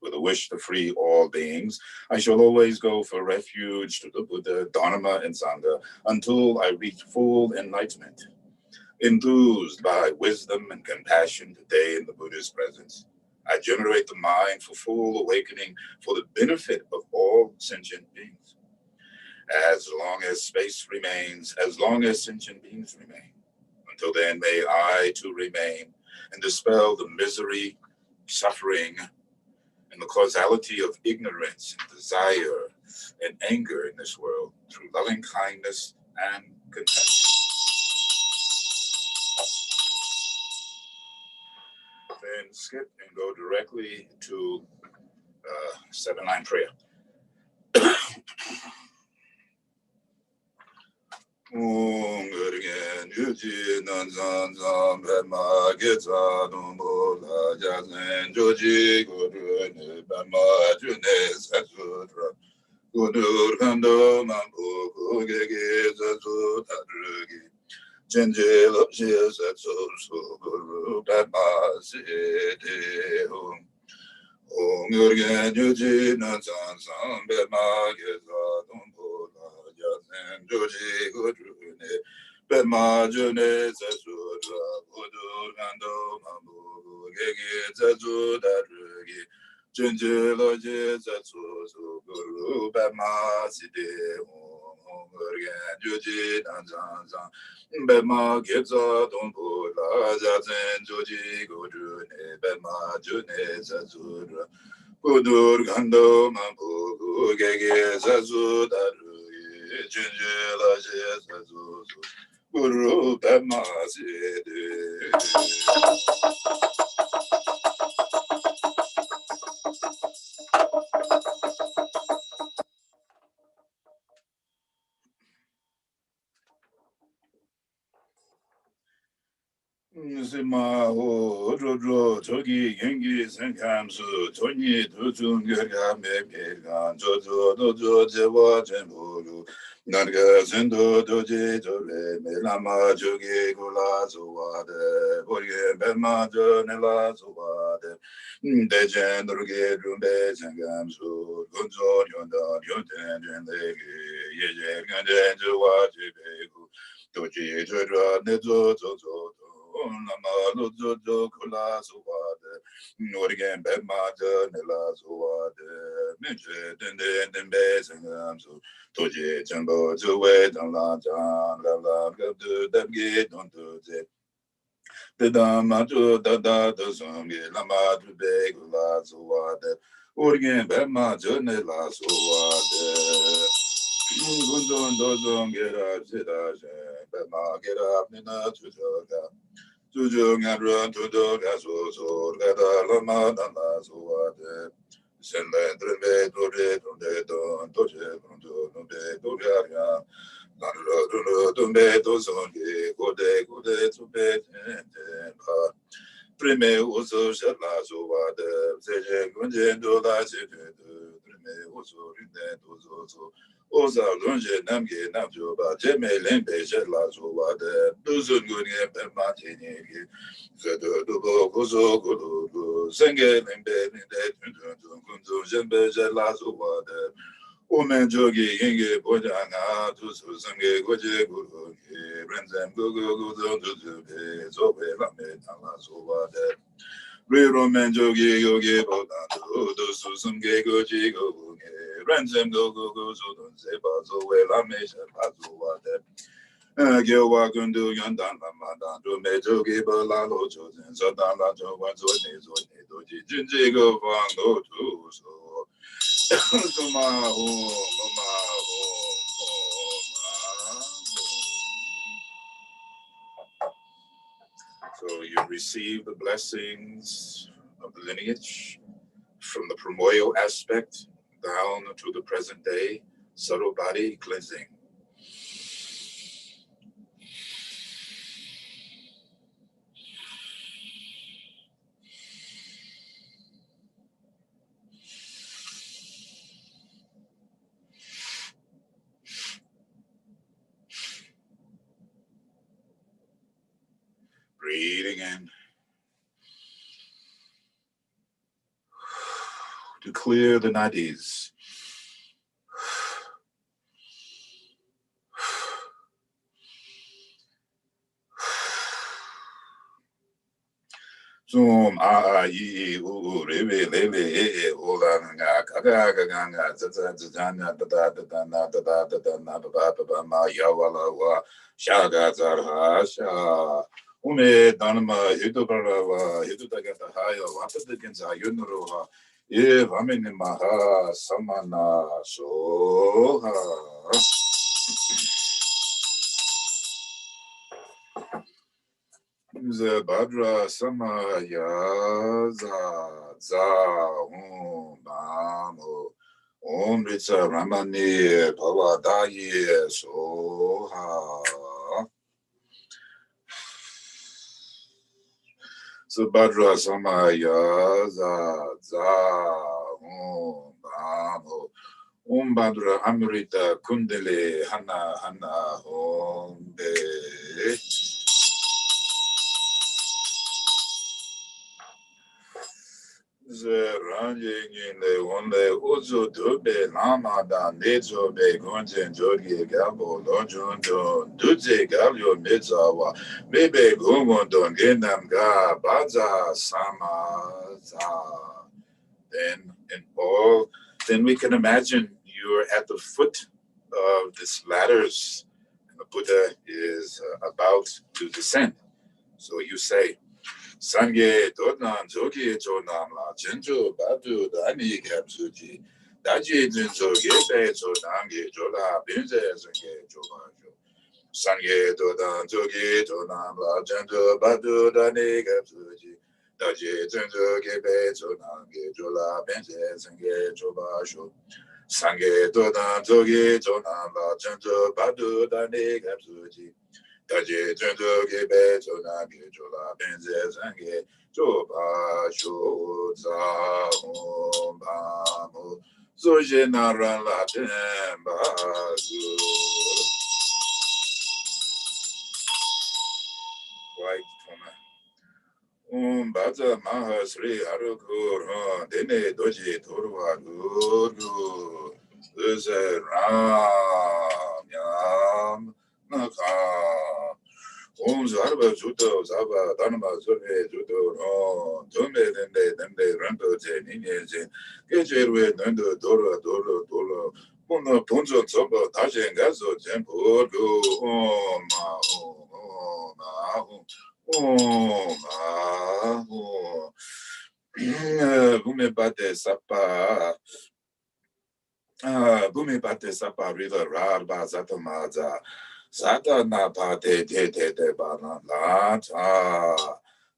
Speaker 1: With a wish to free all beings, I shall always go for refuge to the Buddha, Dharma, and Sangha until I reach full enlightenment. Enthused by wisdom and compassion today in the Buddha's presence, I generate the mind for full awakening for the benefit of all sentient beings. As long as space remains, as long as sentient beings remain, until then may I too remain and dispel the misery, suffering, and the causality of ignorance and desire and anger in this world through loving kindness and compassion. Then skip and go directly to 7-line prayer. Urgyen Samten Ling Gonpa Gyaltsen Joji Gurune Bama June Satsutra Gudur Kando Mambu Kugege Satsu Tadrugi Jenje Lopsi Satsu Guru Bama Sede Om Urgyen Samten Bema Gyaltsen Joji Gurune Bema June Satsutra Gudur Kando Mambu Kugege Satsu Tadrugi Jenje Lopsi Satsu Guru Bama Sede Urgyen Samten Bema Gyaltsen Gyaltsen Joji Gurune Bema June Satsutra Gudur Kando Mambu Kugege Satsu Tadrugi Jenje Lopsi Satsu Guru Bema Sede. Sima ho jojo jogi gengi senkamsu choni dujun gerga mepegan jojo dojo jewa jembulu narga sendo doje jole melama jogi gula zuwade borge bema jonela zuwade dejen durge rumbe senkamsu gunzo yonda yonten jendege yeje gande juwa jibegu doji jojo nezo zozo Lama Ludzo Kula Suwade, Urgyen Bema Nela Suwade, Minche Dende Dembe Sangamsu, Toji Jumbo Zuwe Dang La Jang, La La Gabdu Dabgi Don't do it. the Dhamma to the Songi, Lama to beg la so the Urgyen Bema Journey la so the Gundon dozon get up, sit up, Bema get up, Nina to the Tujung and run to the Gaso, so that Lama Dana so the Send the Dorje, Dorje, Dorje, Prime uso shala zuwa de seje gunje do la se de prime uso rinde do zo oza lunje namge namjo ba jeme lembe shala zuwa de duzun gunye perma tene ge zedo do go gozo go senge lembe ninde kunzo jembe shala zuwa de Omen jogi yenge bojanga tu su sange goje guru ke brenzem go go go zo tu be zo be la me tala so ba de re romen jogi yogi bodan tu su sange goje go ke brenzem go go go zo don se ba zo we la me sha ba zo ba de ge wa gundu yandan la ma dan tu me jogi ba la lo jo zen so dan la jo wa zo ne do ji jin ji go fang go tu so So you receive the blessings of the lineage from the primordial aspect down to the present day, subtle body cleansing. Breathing in to clear the nadis. Zoom yi u rebe lele olanga kaga ganga zazana da ma yawala wa shaga zarha sha ume danma hidu barawa hidu dagata haya wata genza yunruha ye vamene maha samana soha. The Badra Samaya za Namo Om Ritsa Ramani Pavadaye Soha. So Badra Samaya za Namo Om Badra Amrita Kundele Hana Om Be. Ranjing in the one day also to be Lama da Nezo be Gonzen Dorje Gabo Lonjon Don Dutse Gabio Mitzawa Maybe Gomon Don Genam Ga Baza Sama then we can imagine you're at the foot of this ladders and the Buddha is about to descend. So you say Sangye Dodnan Zogi Jonamla Chenjo Badu Dani Kapsuji Daji Jinzo Gebe Zonangi Jola Binze Zange Jobajo Sangye Dodan Zogi Jonamla Chenjo Badu Dani Kapsuji Daji Jinzo Gebe Zonangi Jola Binze Zange Jobajo Sangye Dodan Zogi Jonamla Chenjo Badu Dani Kapsuji Daji Jundu Gibe Zona Gijula Benze Zange Joba Shuza Umbamu Zojinara Latemba White Toma Baza Maha Sri Arukur Dene Doji Torwa Guru Uze Ram Yam Naka Om Zarba Judo Zaba Dhanma Zurve Judo no Tume Dende Dende Rando Nine Gejerwe Nendo Doro Uno punzo zobo dajen gazo jempo go ma Bume bate sapa Bume bate sapa river rarba zatamaza Sata na pate te banana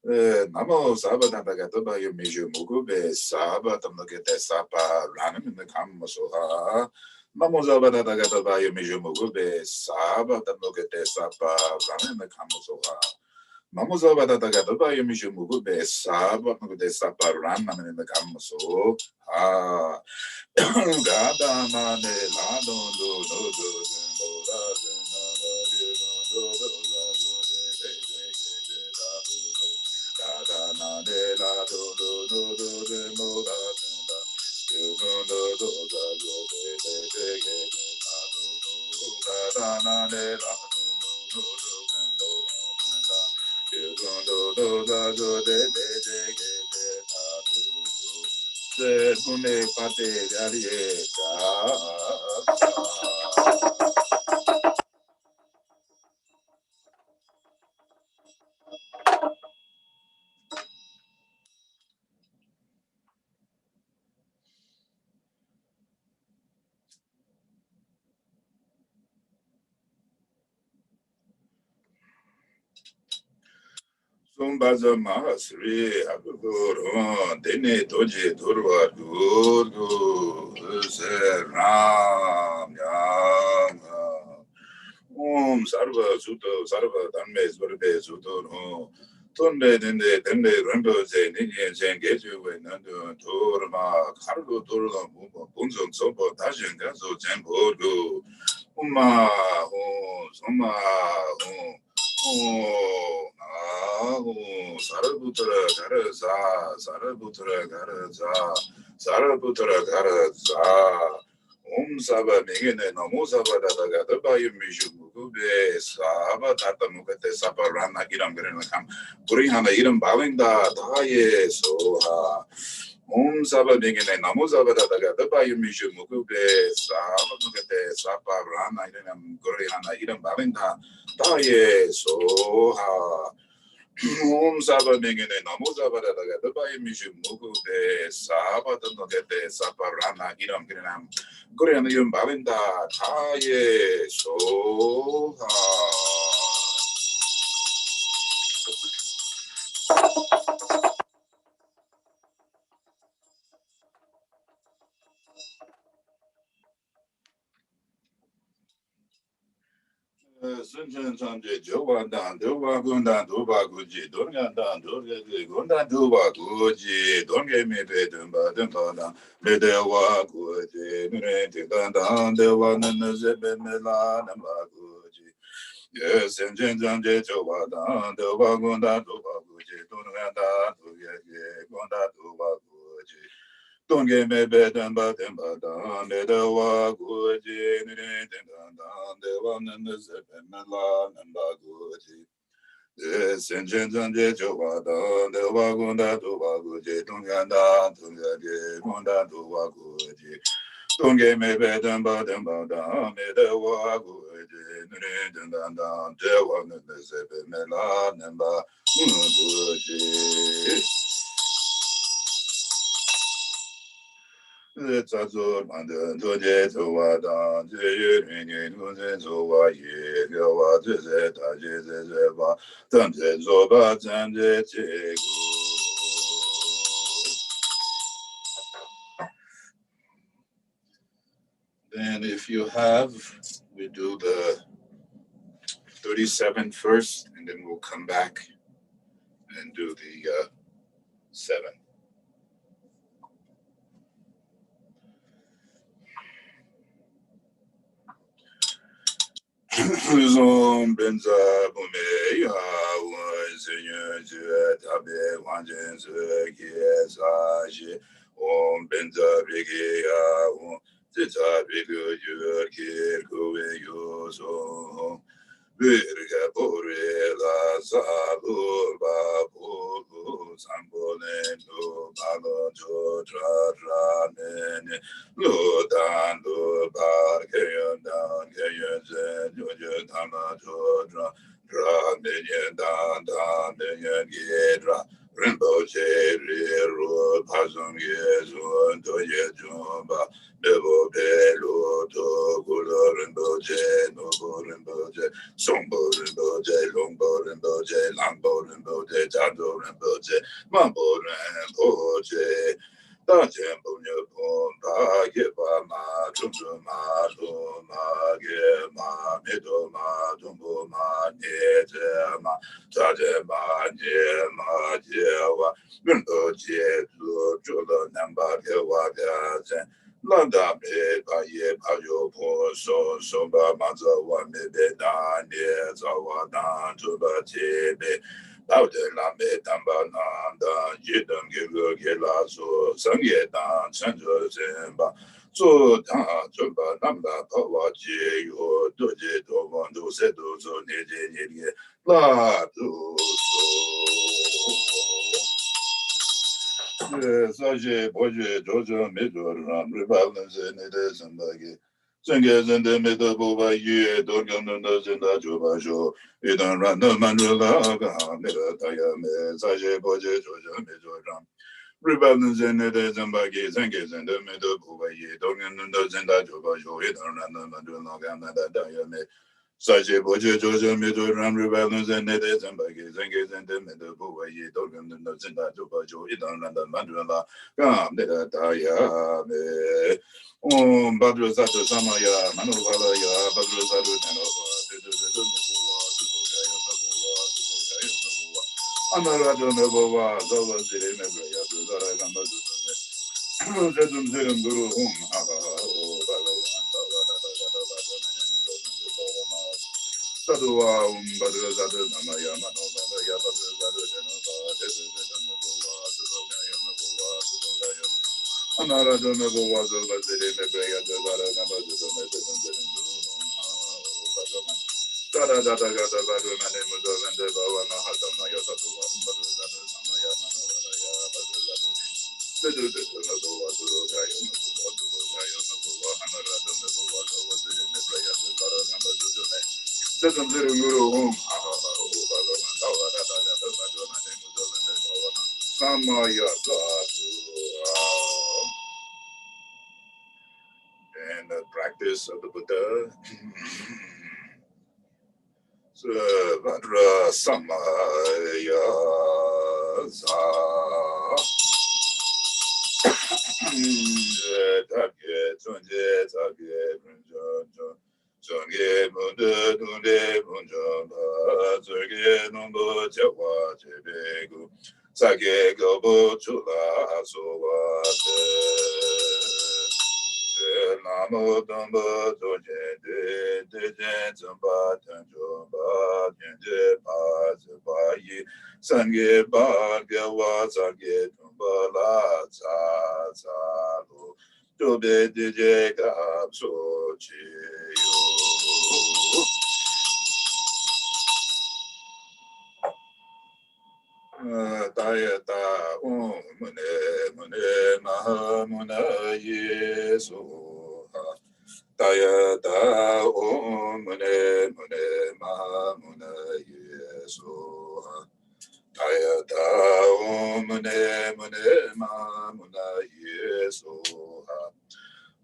Speaker 1: Namo Saba Nagatoba Yamishu Mugube Saba Tamagate Sapa Ranam in the Kamasoha Namo Saba Nagatoba Yamishu Mugube Saba Tamagate Sapa Ranam in the Kamasoha Namo Saba Nagatoba Yamishu Mugube Saba Tamagate Sapa Ranam in the Kamaso Gada Mane Lado Sumbaza Mahasri Abuguru Dene Dorje Durwa Guru Ram Yam Sarva Suto Sarva Tanme Svarbe Suto no Tunde Dende Dende Rinpoche Nini Sengeju Nando Turma Kargo Turla Bunzon Sopo Tashin Ganso Jembo Uma Soma Sarabutra Garaza Sarabutra Garaza Sarabutra Garaza Saba Mingene Namo Saba Dada Bayu Mishu Mugube Saba Tata Mugate Saba Rana Giram Grenakam Burihana Iram Balinda Taye Soha Saba Mingene Namo Saba Dada Bayu Mishu Mugube Saba Mugate Saba Rana Iram Gurihana Iram Balinda Taye Soha Saba Mingene Namo Saba Dada Bayu Mishu Mugube Saba Mugate Saba Rana Iram Grenam Korean yung balinda taye soha. Sunchen chanje jowa dan dowa gundan dowa guji dongan dan dorje gundan dowa guji donge me be dumba dumba dan me dewa guji mire tidan dan dewa nan zebe mela namba guji yes sunchen chanje jowa dan dowa gundan dowa guji dongan dan dorje gundan dowa guji don't get me better than but them but on the wa good in it and on the one and the seven and la and baguji. Yes, and Jensen de Jovada, the Wagunda to Waguji, Tunganda, Tunga, Gonda to Waguji. Don't get me better than but them but on the Waguji, and on the one and the seven and la and baguji. Zazur Manda Dorje Tawada, Jayurin, Zowa Ye, Gawa, Zeta, Jezeva, Tante Zoba, Tante Chego. Then, if you have, we do the 37 first, and then we'll come back and do the 7. Zon benza bume ya wan seigneur Dieu tabe wanjen se qui sage on benza bege ya on zeta bege Dieu qui kowe yo so berga bore la sabur ba bu sambole no balo jo tra ra ne lo dan do Rinpoche, Riru, Pasum, Yesu, Dorje, Jumba, Devo, Pelu, To, Gulu, Rinpoche, Nobu, Rinpoche, Songbo, Rinpoche, Longbo, Rinpoche, Langbo, Rinpoche, Jado, Rinpoche, Mambo, Rinpoche, Dachen, Bunyo, Pumba, Gipa, Ma, Tumsu, Ma, Tuma, Gema, Mido, Ma, Tumbu, Ma, Nete, Ma, Taje, Ma, Nye, Ma, Rinpoche, Lu, Jula, Namba, Gewa, Gazen, Landa, Me, Pa, Ye, Pa, Yo, Po, So, Soba, Maza, Wa, Me, Be, Dan, Ye, Zawa, Dan, Tuba, Tebe, Bao de la me tamba nanda, yidam gilu gila su, sangye dan, chanjo zemba, su dan, zumba namba, pawa ji yu, doje do wandu, sedu su, neje nirye, la du su. Saje, boje, jojo, mejo, ram, ribalanze, nede, zambagi. Senge zende meda boba ye, dorgam nanda zenda joba jo, idan randa mandala ga, meda taya me, saje boje jojo mejo ram. Ribalanze, nede, zambagi, senge zende meda boba ye, dorgam nanda zenda joba jo, idan randa mandala ga, meda taya me. Saje boje jojo mejo ram, ribalanze, nede, zambagi, senge zende meda boba ye, dorgam nanda zenda joba jo, idan randa mandala ga, meda taya me. Om Badru Zatu Samaya, Manuvalaya, Badru Zatu Tanova, Amarado Nabova, Zova Ziri Mebraya, Zara Gambazu, Zetum Zirum Guru, Hava, Bhagavan, Sadua, Badru Zatu Samaya, Manovalaya, Badru Zatu Tanova, Zetum Anaradona was over the Nebrea de Varana Tada Dada Gata Vaduna Nemuzo and the Bavana Hatama Yatatua, Samaya and the practice of the Buddha. Vadra Samaya Sa Tabye Tunje Tabye Brunjon Zonge Buddha Dunde Brunjon Zerge Numbo Jawa Jebegu Sage Gobo Chula Sowate Namo Dhamma Dorje Dejen Zamba Tanjomba Genje Pa Yi Sange Bhagya Sange Tumbala Tsa Lu Tobe Deje Gap So Chi Tayata Mune Maha Muna Yesu Tayata Mune Maha Muna Yesu Tayata Mune Maha Muna Yesu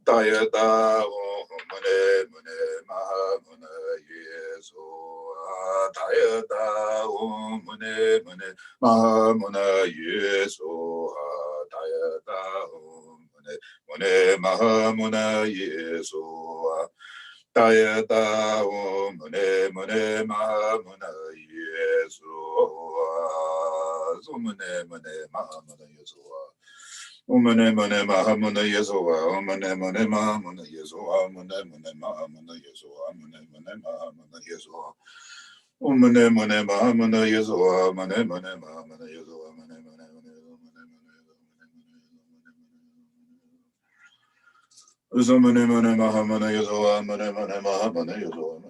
Speaker 1: Tayata Mune Maha Muna Yesu Tayata Mune Maha Muna Yesu Tayata Mune Maha Muna Yesu Tayata Mune Maha Muna Yesu Mune Maha Muna Yesu Mune Maha Muna Yesu Mune Maha Muna Yesu Mune Maha Muna Yesu Mune Maha Muna Yesu Mune Maha Muna Yesu Mune Maha Muna Yesu Mune Maha Muna Yesu Mune Maha Muna Yesu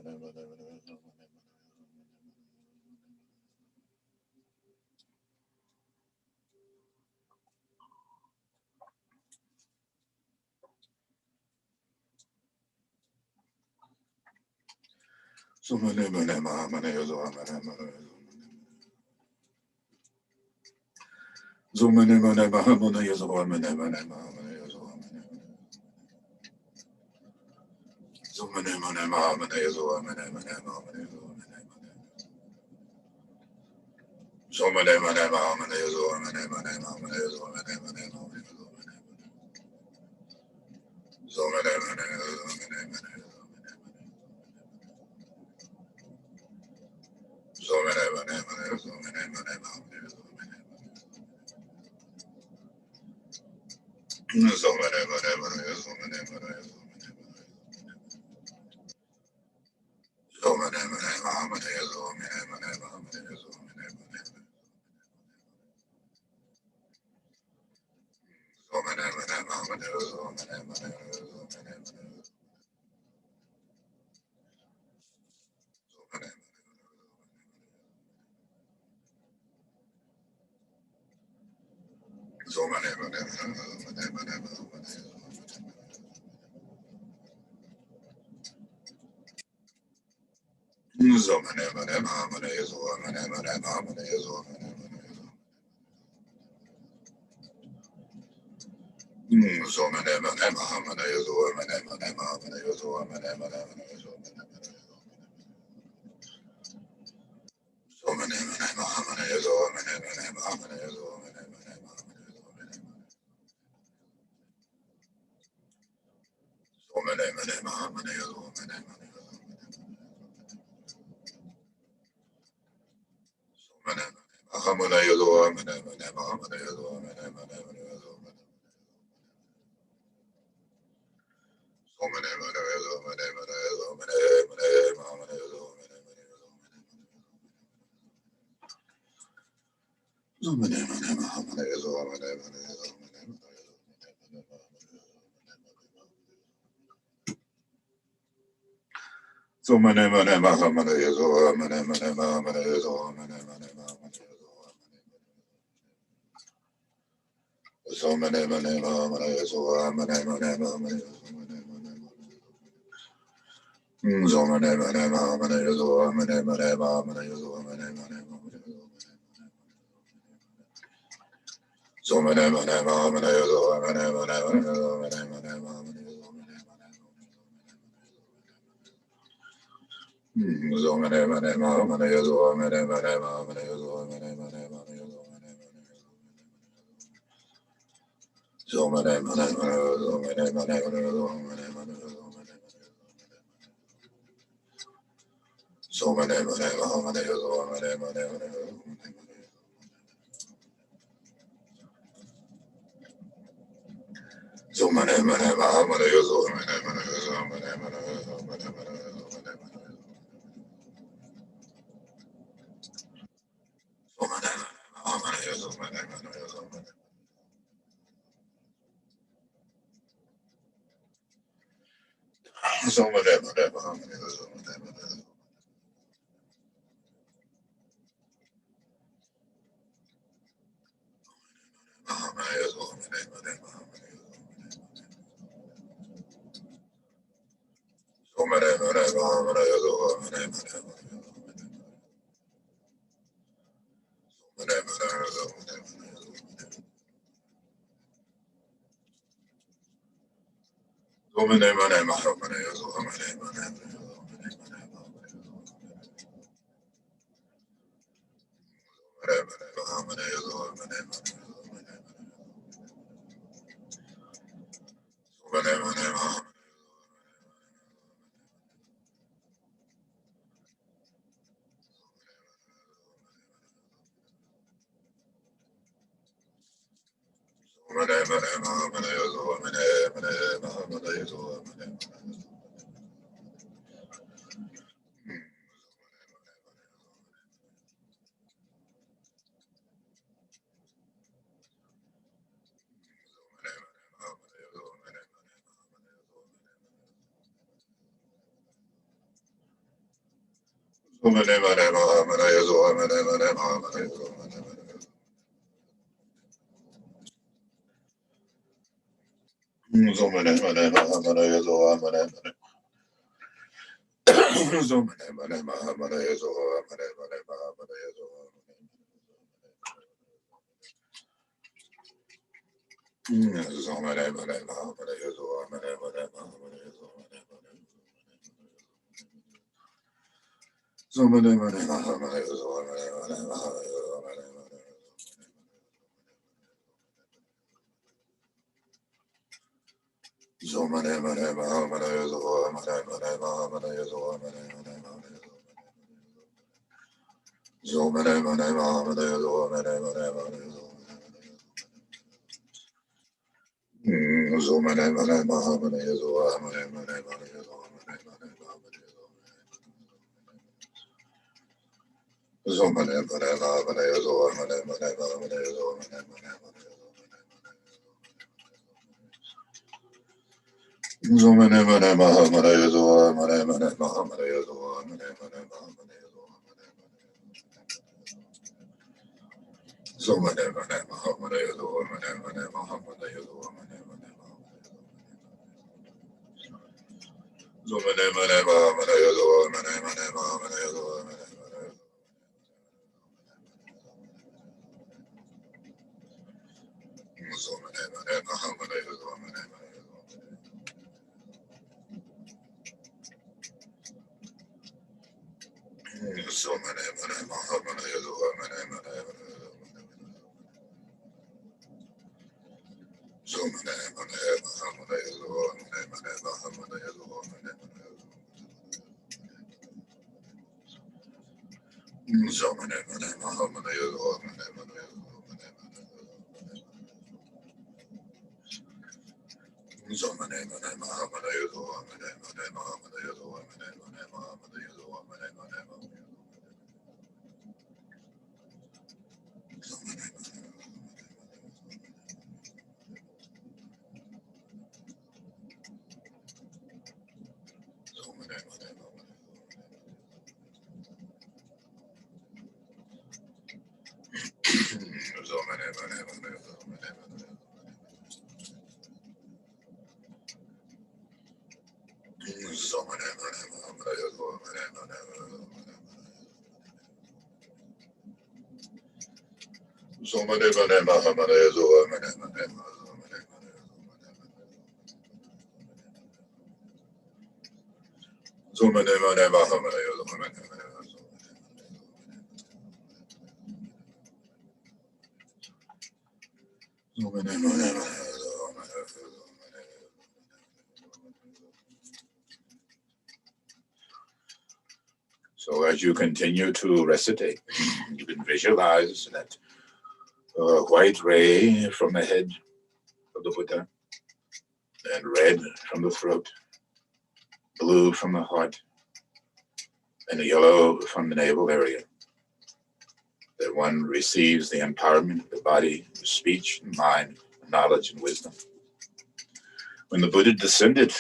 Speaker 1: So as you continue to recitate, you can visualize that white ray from the head of the Buddha, and red from the throat, blue from the heart, and yellow from the navel area. That one receives the empowerment of the body, the speech, and mind, knowledge, and wisdom. When the Buddha descended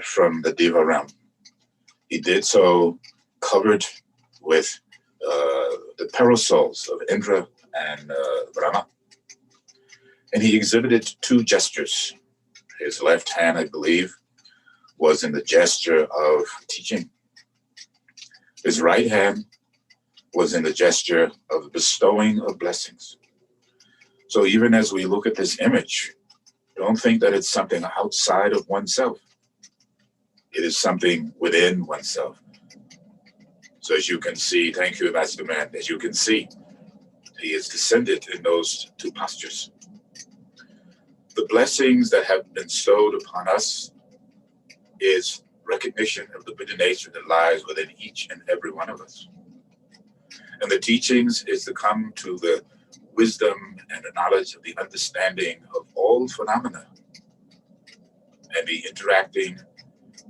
Speaker 1: from the Deva realm, he did so covered with the parasols of Indra and Brahma. And he exhibited two gestures. His left hand, I believe, was in the gesture of teaching. His right hand was in the gesture of bestowing of blessings. So even as we look at this image, don't think that it's something outside of oneself. It is something within oneself. So as you can see, thank you, Master Man, as you can see, he is descended in those two postures. The blessings that have been bestowed upon us is recognition of the Buddha nature that lies within each and every one of us. And the teachings is to come to the wisdom and the knowledge of the understanding of all phenomena and the interacting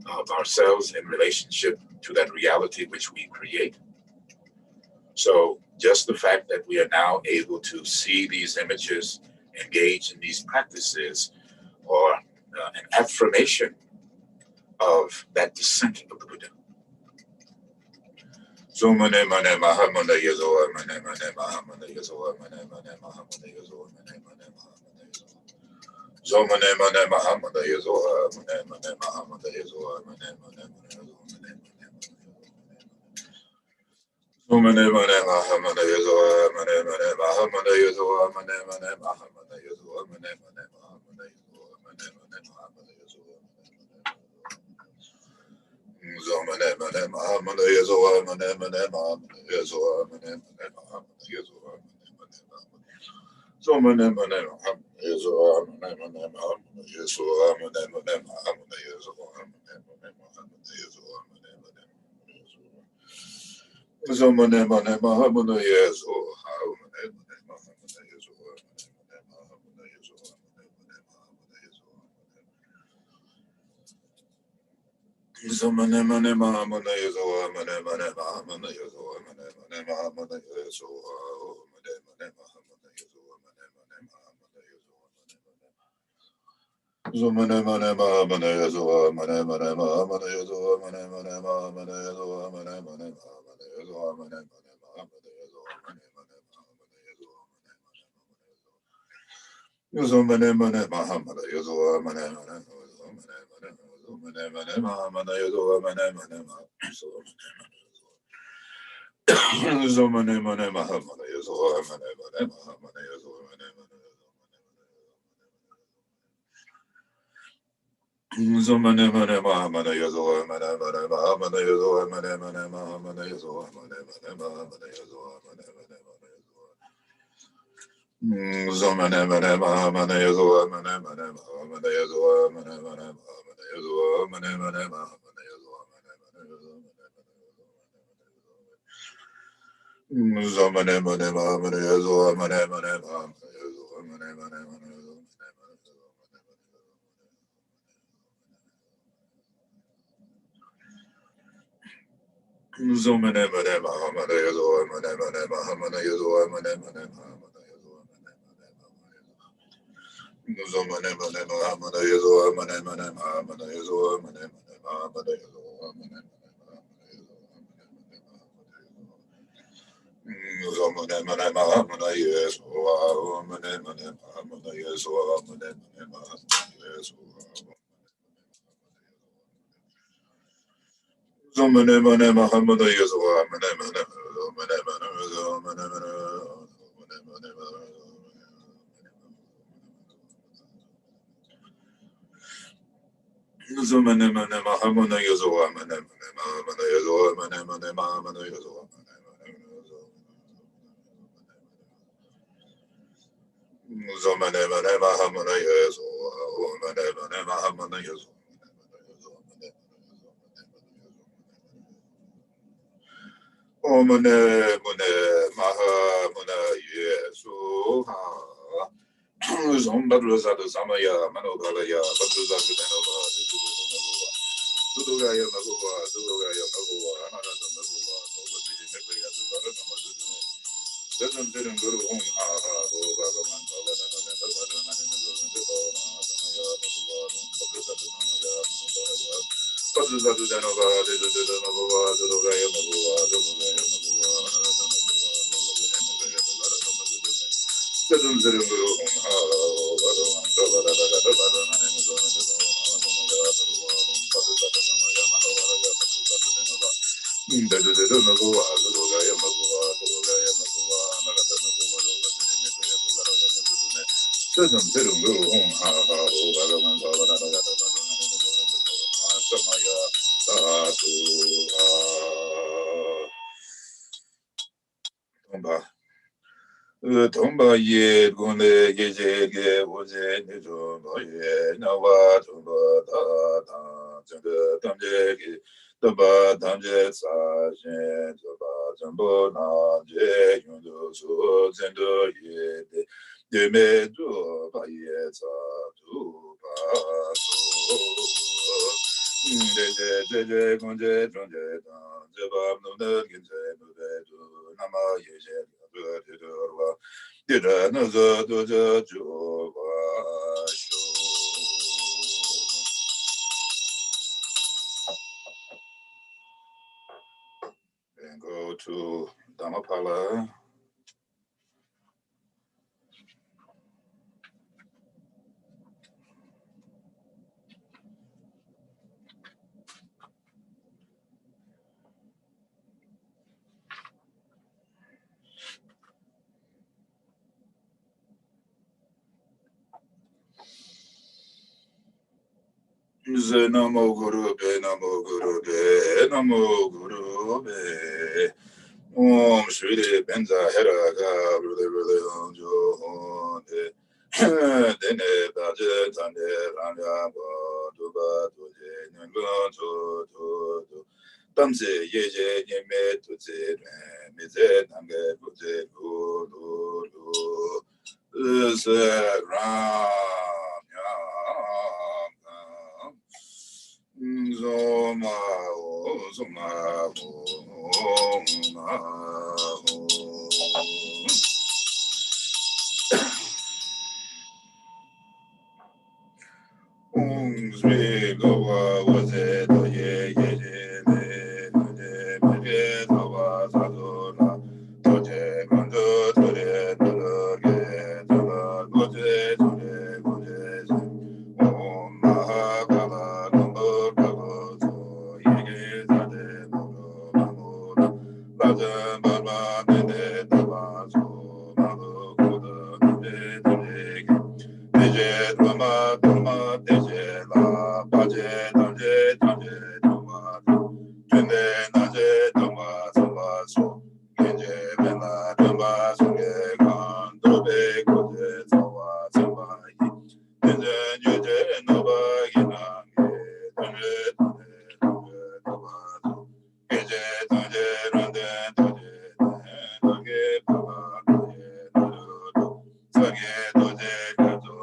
Speaker 1: of ourselves in relationship to that reality which we create. So just the fact that we are now able to see these images, engage in these practices, or an affirmation of that descent of the Buddha. Mane mane mahamana yazoa mane mane mahamana yazoa mane mane mahamana yazoa mane mane mahamana yazoa mane mane mahamana yazoa mane mane mahamana yazoa mane mane mahamana yazoa mane mane mahamana yazoa mane mane so mane mane mahamana yazoa mane mane mahamana yazoa mane mane mahamana yazoa mane mane mahamana yazoa mane mane so mane mane mahamana yazoa mane mane mahamana yazoa mane mane mahamana yazoa mane mane mahamana yazoa so mane mane mahamana yazoa mane mane mahamana yazoa mane mane mahamana yazoa mane mane mahamana yazoa mane mane mahamana yazoa so mane mane mahamana yazoa mane mane mahamana yazoa mane mane mahamana yazoa mane mane mahamana yazoa mane mane mahamana yazoa mane mane mahamana yazoa Yozo mane mane mahamana yozo mane mane yozo mane mane yozo mane mane mahamana yozo mane mane yozo mane mane mahamana yozo mane mane mahamana yozo mane mane yozo mane mane mahamana yozo mane mane mahamana yozo mane mane mahamana yozo mane mane mahamana yozo mane mane Zomane mane mahamane yazo mane mane mahamane yazo mane mane mahamane yazo mane mane mahamane yazo mane mane yazo Zomane mane mahamane yazo mane mane mahamane yazo mane mane mane Zomane mane mahamane yazo mane mane mahamane yazo mane mane mahamane yazo so mane mane mahamana yazo mane mane mahamana yazo mane mane mahamana yazo mane so mane mane mahamana yazo mane mane mahamana yazo mane mane mahamana yazo so mane mane mahamana yazo mane mane mane mane mane mane so mane mane mahamana yazo mane mane mahamana yazo mane mane mahamana yazo so mane mane mahamana yazo mane mane mahamana yazo O mane mane mahamana yazo ha Zombadra Zadu Samaya Manobalaya Badruzatu Danova Sudogaya Magua Sudogaya Magua Ananda Magua Nobody Megaya Zara Namadune Zetan Zirin Guru Hum Ha Ha Ho Bhagavan Bhavana Bhavana Samaya Magua Badruzatu Samaya Manobalaya Badruzatu Danova Danova Sudogaya Magua Sudogaya Magua Ananda Magua Nobody Megaya Zara Namadune Zetan Zirin Guru Hum Ha Ha Tomba ye gune geje ge woje nijo no ye nawa tomba da da jenge tamje ge tomba tamje sa jen tomba jambo na je yondo so zendo ye de me do ba ye sa do ba so de de gonje jonje da je ba no de genje no de do nama ye je did no do and go to Dhammapala. Namo Guru Be, Namo Guru Be, Namo Guru Be. Om Shri Benza Heraga, really Onjo Honde. Dene Baje Tande Ranga Duba Duje Ngon to Tamse Yeje Yeme Tuse Mize Nange Buje Lulu Ram Zoma Zoma Sri Gowa was it, Dorje, Zawa, Sadura, Dorje, Gondo, Dorje, Dorje, Dorje, Dorje, Om Mahakala, Number Kago, Yege, Zade, Mono, Mamura, Rajan, Barba, Nene, Tabazo, Mago, Koda, Dorje, Deje, Rama, Dharma, Deje, La, Baje, Danje, Danje, Dhamma, Jende, Naje, Dhamma, Samba, So, Genje, Bena, Dhamma, Sunge, Kan, Dobe, Koje, Sawa, Samba, Yi, Genje, Nyuje, Nova, Ginange, Danje, Danje, Danje, Dhamma, So, Genje, Danje, Rande, Danje, Danje, Pama, Danje, Danje, Sage, Doje, Gajo,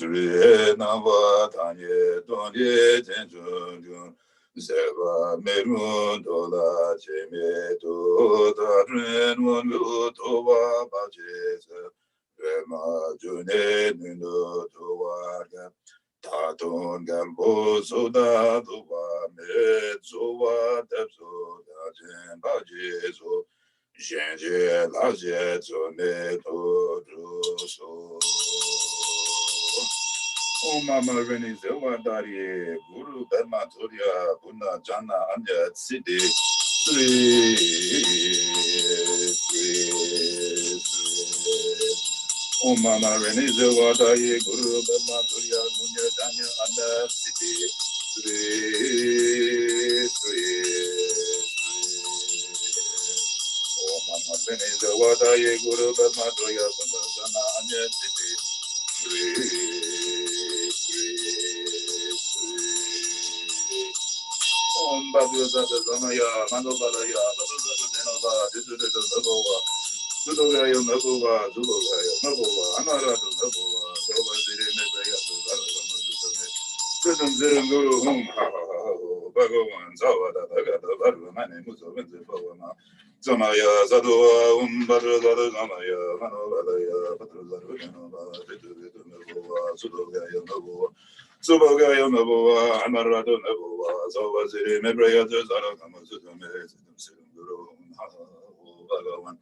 Speaker 1: Sri Nava Tanye Dorje Tenjun Zeva merun dola jeme do da ren towa bajeza rema june nuno towa taton gambo soda towa me zowa tepso da jen bajezo jenje laje zone to so. Om Mama Reni Zewa Dari Guru Dharma Turya Guna Jana Anya Siddhi Sri Om Mama Reni Zewa Dari Guru Dharma Turya Guna Jana Anya Siddhi Om Mama Reni Zewa Dari Guru Dharma Turya Guna Jana Anya Siddhi Om Badu Zata Zamaya, Manobalaya, Badu Denova, Didu Nabova, Sudogaya Nabova, Zubogaya Nabova, Anaratu Nabova, Sova Ziri Nebaya, Sudam Zirim Guru Hum, Ha Ha Ha, Bhagavan, Zawada, Bhagata, Bhagavan, Mani Musa, Vinzifavama, Zamaya, Zadua, Badu Zada Zamaya, Manobalaya, Badu Zadu Denova, Didu Nabova, Sudogaya Nabova. Subogaya Nabova, Amarado Nabova, Zawaziri, Mebraya, Zara, Kamazudame, Guru, Bhagavan,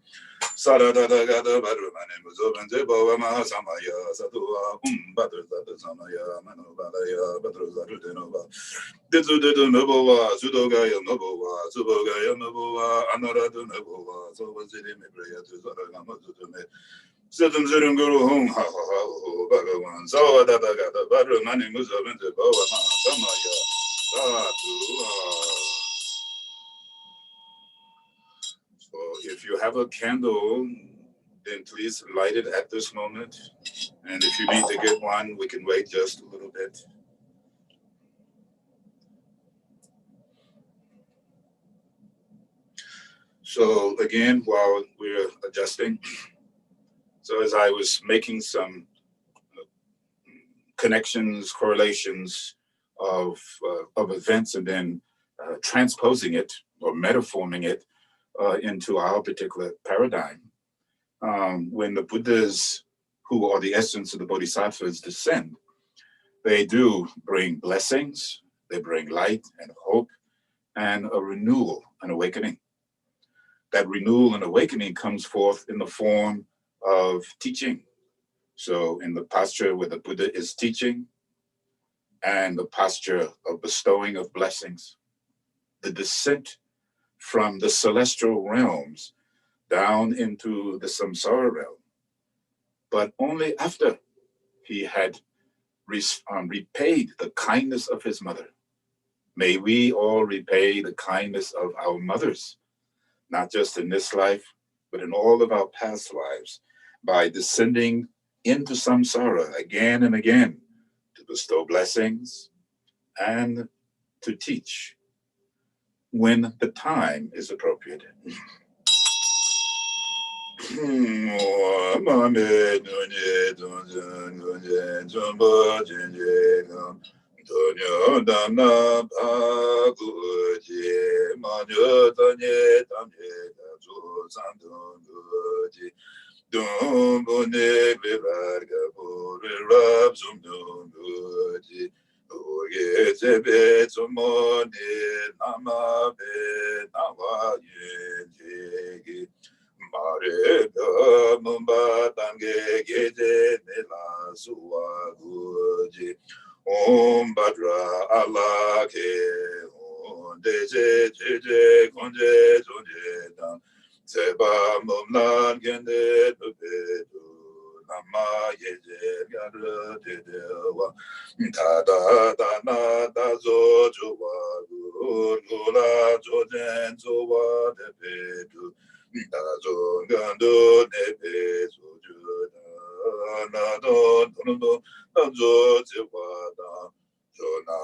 Speaker 1: Sarada Gada Barumani, Muzovan, Zebova, Mahasamaya, Sadua, Badr Samaya, Manobalaya, Badr Zarudenova, Dizu Nabova, Sudogaya Nabova, Subogaya Nabova, Anarado Nabova, Zawaziri, Mebraya, Zara, Kamazudame. Seven Zirim Guru Hum Ha Ha Ha Bhagavan Zawada Gada Badru Mani Muzavinte Bhavama Samaya Satu. So if you have a candle, then please light it at this moment. And if you need to get one, we can wait just a little bit. So again, while we're adjusting, so as I was making some connections, correlations of events, and then transposing it or metaforming it into our particular paradigm. When the Buddhas, who are the essence of the Bodhisattvas, descend, they do bring blessings, they bring light and hope, and a renewal, an awakening. That renewal and awakening comes forth in the form of teaching. So in the posture where the Buddha is teaching, and the posture of bestowing of blessings, the descent from the celestial realms down into the samsara realm, but only after he had repaid the kindness of his mother. May we all repay the kindness of our mothers, not just in this life, but in all of our past lives, by descending into samsara again and again to bestow blessings and to teach when the time is appropriate. Dorje Zebe Zumoni Lama Be Nawa Yejegi Mare Mumba Tange Gede Nela Suwa Guji Om Badra Allah Ke Om Deje Jeje Konje Zonje Dan Seba Mumlan Gende Bebedu Nama Yeje Yara Dedewa Da na da zo jowa gula jojen zowa de pedu da zo gando de pe zo jo na do da zo jewa da jo na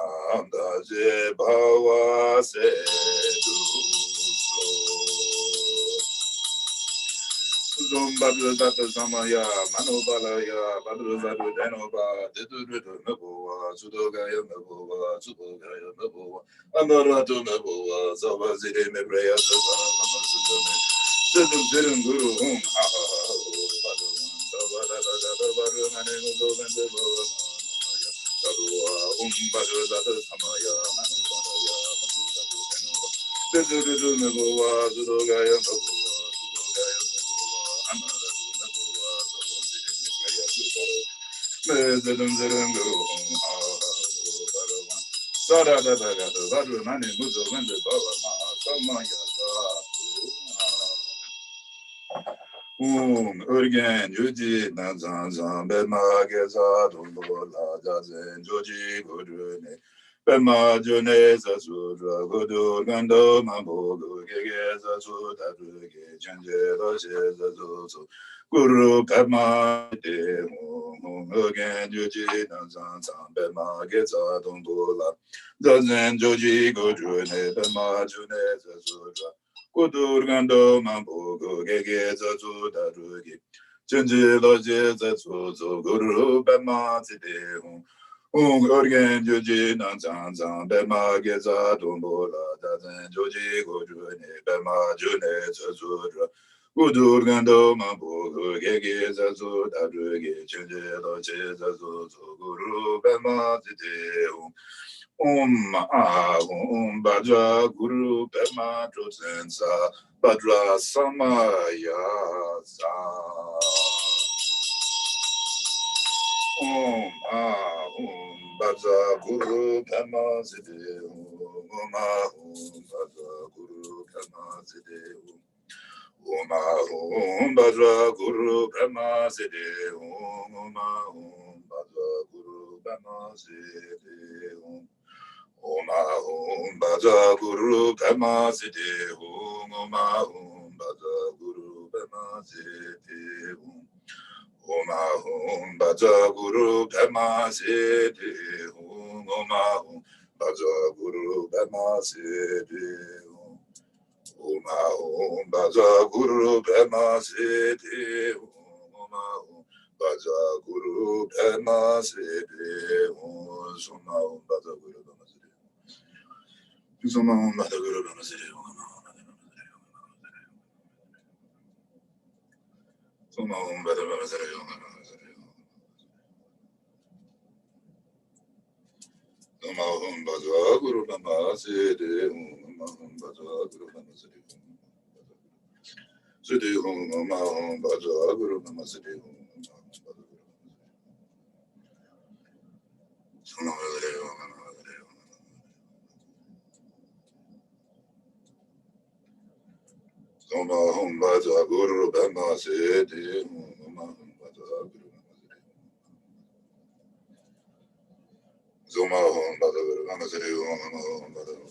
Speaker 1: da je bawa se du so Samaya, Manobalaya, Badruzadu Denova, Didu Naboa, Sudogaya Naboa, Sudogaya Naboa, Amaratu Naboa, Zavazide Mebrea, Zedum Guru, Urgyen Yuji Nanzan Bema Geza Dumbo La Jazen Joji Gudrune Bema June Zasudra Gudur Gando Mambo Gege Zasuda Druge Chanje Loshe Zazuzu Guru Bema De Urgyen Yuji Nanzan Bema Geza Dumbo La Jazen Joji Gudrune Bema June Zasudra Kudurgando Mambo Gege Zazu Darugi Chinji Loje Zazu Guru Bema Tide Urgen Juji Nanzan Bema Geza Dumbola Dazen Joji Gujune Bema June Zazudra Kudurgando Mambo Gege Zazu Darugi Chinji Loje Zazu Guru Bema Tide Baja Guru Pema Josensa Badra Samaya Sa Baja Guru Pema Zide Baja Guru Pema Zide Baja Guru Pema Zide Baja Guru Pema Zide Baja Guru Pema Siddhi Baja Guru Pema Siddhi Baja Guru Pema Siddhi Baja Guru Pema Siddhi Baja Guru Pema Siddhi Baja Guru Pema Siddhi Baja Guru Guru Bama Siddhi Zoma Hom Bada Guru Bama Siddhi Bada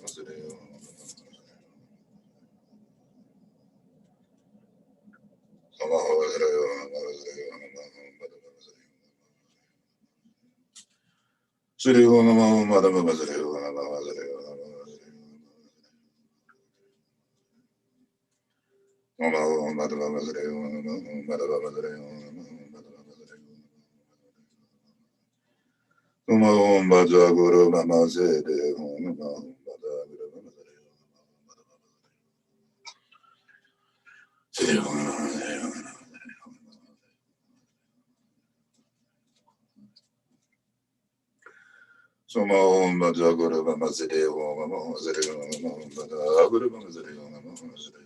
Speaker 1: Siddhi Zoma Hom Siddhi Hom Bada Bama Siddhi Om Bada Bama Siddhi Bada Bama Siddhi Om Baja Guru Bama Siddhi Om Bada Guru Bama Siddhi Soma Om Baja Guru Bama Siddhi Om Siddhi Om Bada Guru Bama Siddhi Om Siddhi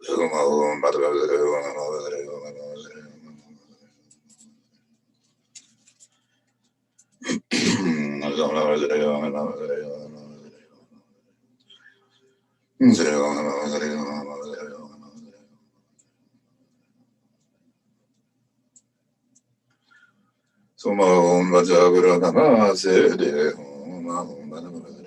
Speaker 1: Soma Om Bada Bama Siddhi Om Siddhi Soma Om Baja Guru Bama Siddhi Om Bada Bama Siddhi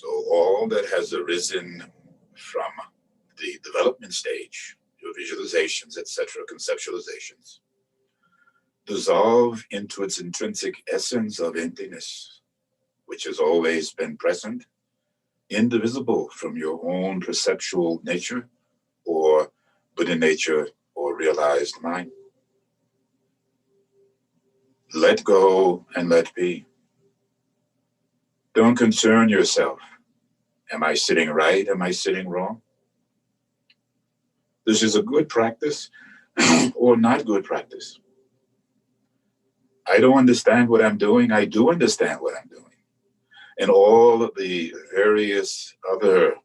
Speaker 1: So all that has arisen from the development stage, your visualizations, etc., conceptualizations, dissolve into its intrinsic essence of emptiness, which has always been present, indivisible from your own perceptual nature or Buddha nature or realized mind. Let go and let be. Don't concern yourself. Am I sitting right? Am I sitting wrong? This is a good practice or not good practice. I don't understand what I'm doing. I do understand what I'm doing. And all of the various other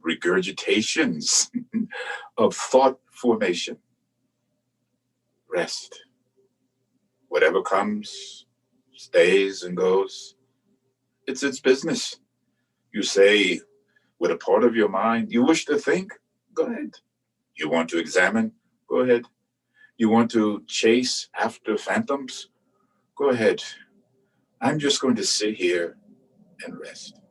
Speaker 1: regurgitations of thought formation. Rest. Whatever comes, stays and goes. It's its business. You say, with a part of your mind, you wish to think? Go ahead. You want to examine? Go ahead. You want to chase after phantoms? Go ahead. I'm just going to sit here and rest.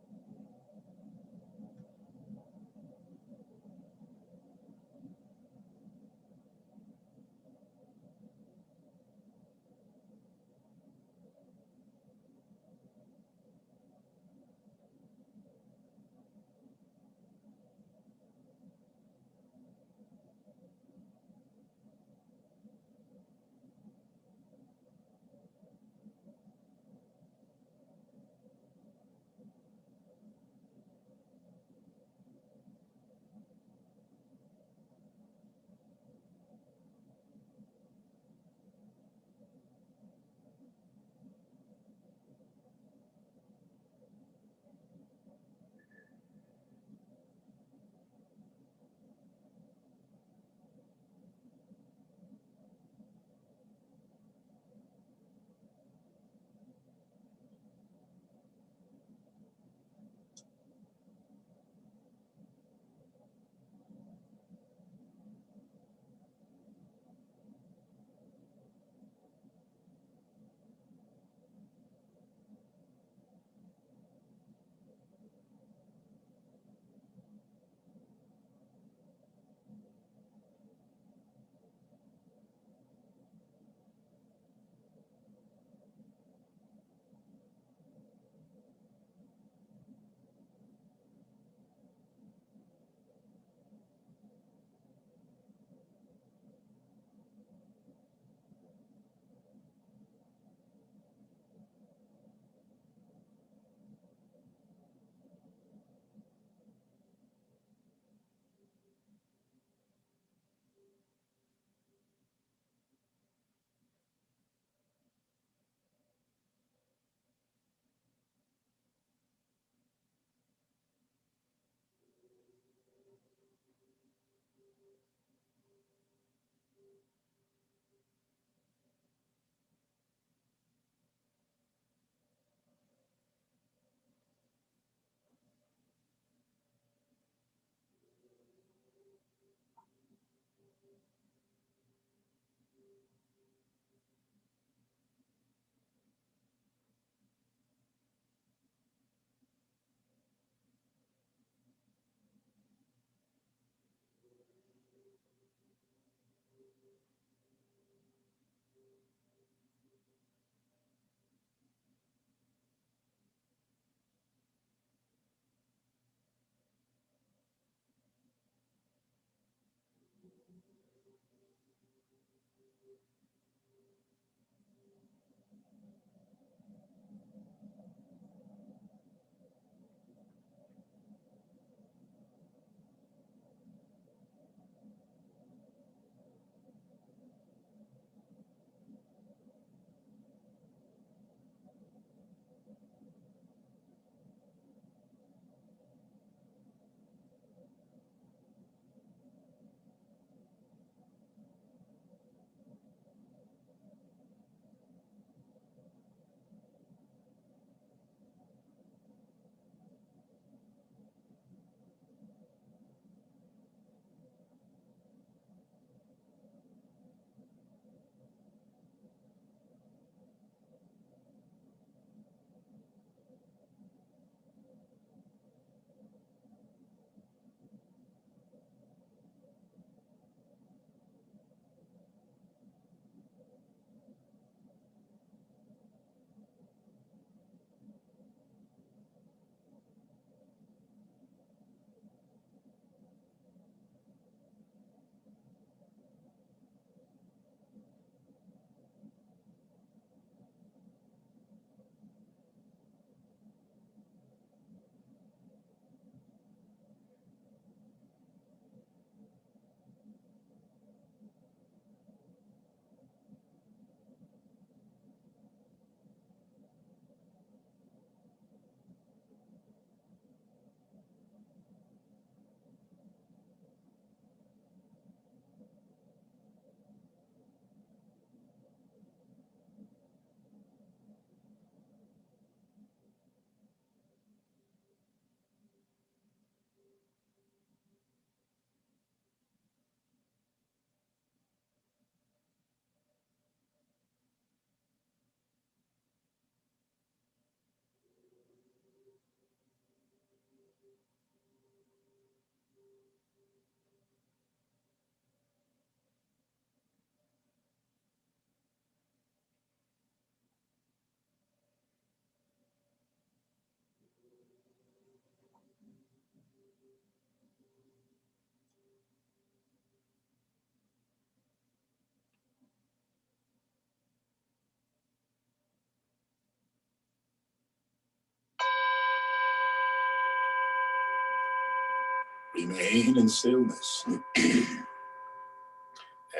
Speaker 1: Remain in stillness.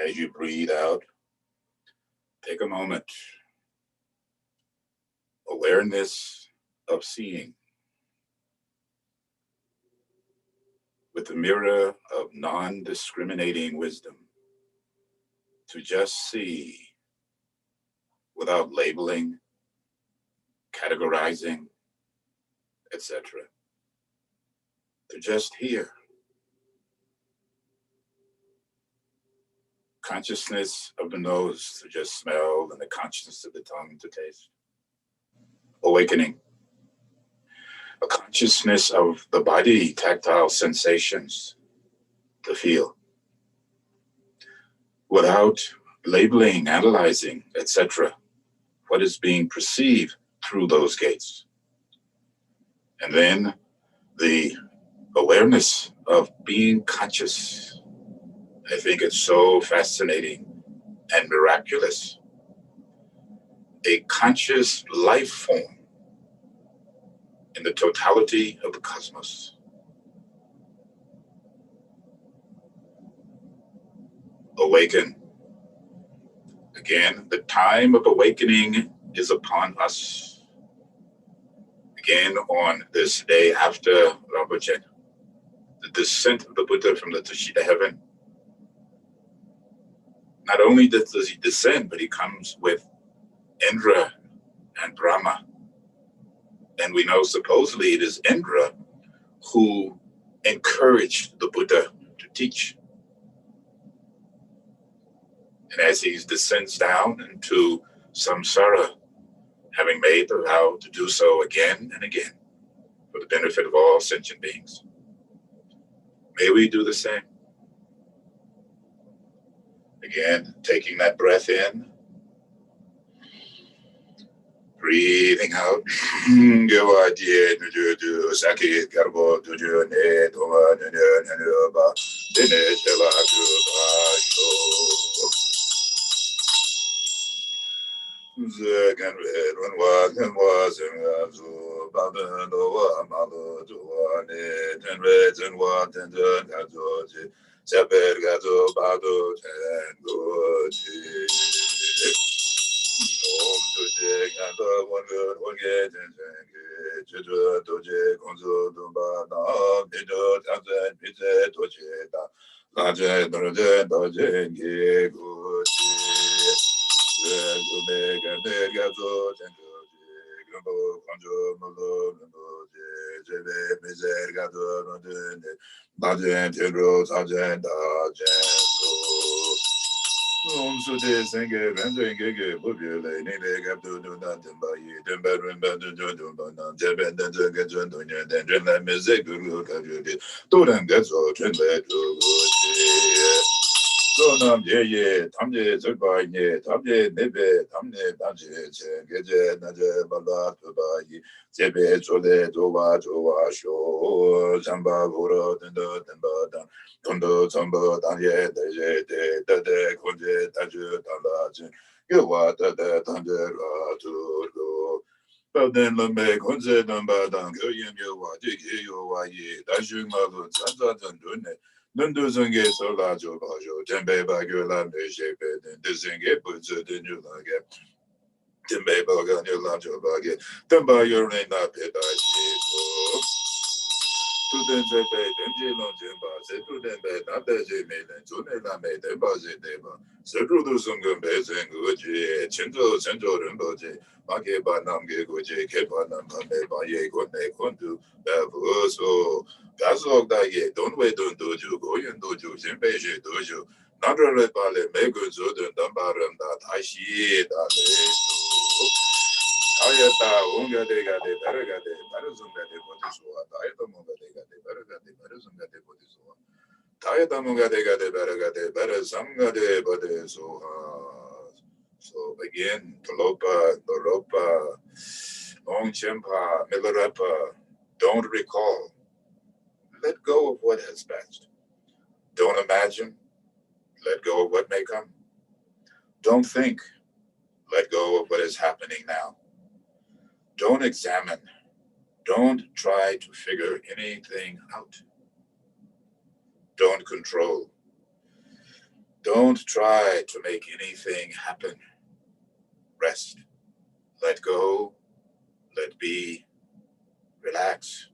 Speaker 1: As you breathe out, take a moment. Awareness of seeing with the mirror of non-discriminating wisdom, to just see without labeling, categorizing, etc. To just hear. Consciousness of the nose to just smell, and the consciousness of the tongue to taste. Awakening. A consciousness of the body, tactile sensations to feel. Without labeling, analyzing, etc. What is being perceived through those gates. And then the awareness of being conscious. I think it's so fascinating and miraculous. A conscious life form in the totality of the cosmos. Awaken. Again, the time of awakening is upon us. Again, on this day after Rinpoche, the descent of the Buddha from the Tushita heaven. Not only does he descend, but he comes with Indra and Brahma. And we know supposedly it is Indra who encouraged the Buddha to teach. And as he descends down into samsara, having made the vow to do so again and again for the benefit of all sentient beings, may we do the same. Again, taking that breath in, breathing out. Sonam ye tamje zurba ye tamje nebe tamne tamje geje naje bala tuba yi zebe zole zoba zoba sho zamba goro tendo temba dan tondo zamba danye deje de konje taju tanda jin yewa de tanje ra tu then Lambe Kunze Namba Dang Yoyim Yowa Diki Yowa Yi Dashu Malu Tata Dundune Nunduzunge Sola Jobajo Tembe Bagula Meshepe Dizinge Putsu Dinulage Timbe Bagan Yolajo Bage Temba Yorena Pedashi Thupten Zepe Demji Lonjimba Zetu Dembe Nabeji Melen Zune Lame Demba Zedeba Zetu Sungum Bezenguji Chinto Chinto Rinpoche Make Banamge Guji Kepanam Pame Baye Kone Kundu Bavuso Gazok Daye Donwe Dun Doju Goyen Doju Jimbeji Doju Nadra Pale Megun Zudun Dambaram Da Tashi Dale Ayata Unga de Gade Baragade Barazunga de Bodhisua Ayata Munga de Gade Baragade Barazunga de Bodhisua Ayata Munga de Gade Baragade Barazanga de Bodhisua. So again, Talopa, Ong Chimpa, Milarepa, don't recall. Let go of what has passed. Don't imagine. Let go of what may come. Don't think. Let go of what is happening now. Don't examine. Don't try to figure anything out. Don't control. Don't try to make anything happen. Rest. Let go. Let be. Relax.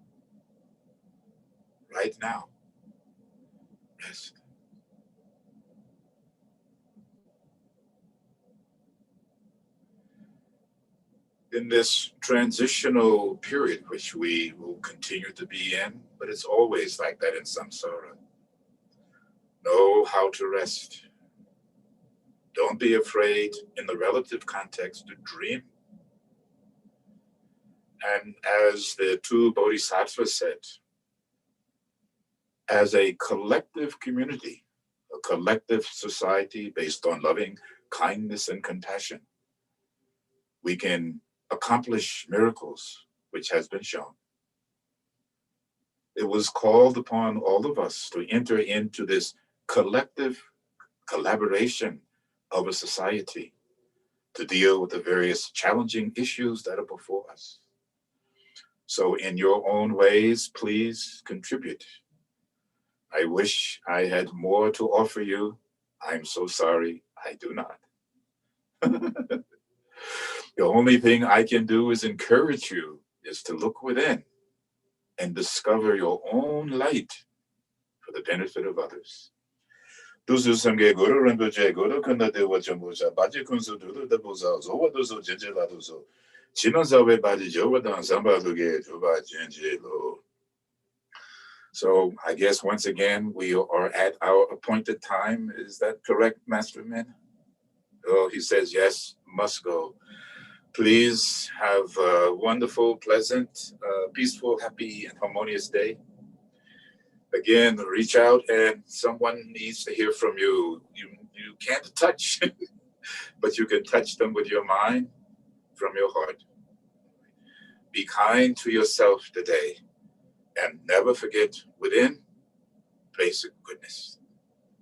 Speaker 1: Right now. Rest. In this transitional period, which we will continue to be in, but it's always like that in samsara. Know how to rest. Don't be afraid in the relative context to dream. And as the two bodhisattvas said, as a collective community, a collective society based on loving kindness and compassion, we can accomplish miracles, which has been shown. It was called upon all of us to enter into this collective collaboration of a society to deal with the various challenging issues that are before us. So in your own ways, please contribute. I wish I had more to offer you. I'm so sorry, I do not. The only thing I can do is encourage you is to look within and discover your own light for the benefit of others. Dusu samge guru rinpoche guru kanda dewa chambucha baji kunsu dudu debuza zowa dusu jenje la dusu chino zawe baji jowa dan samba luge jowa jenje lo. So I guess once again we are at our appointed time. Is that correct, Master Min? Oh, he says yes, must go. Please have a wonderful, pleasant, peaceful, happy, and harmonious day. Again, reach out and someone needs to hear from you. You can't touch, but you can touch them with your mind from your heart. Be kind to yourself today and never forget within, basic goodness.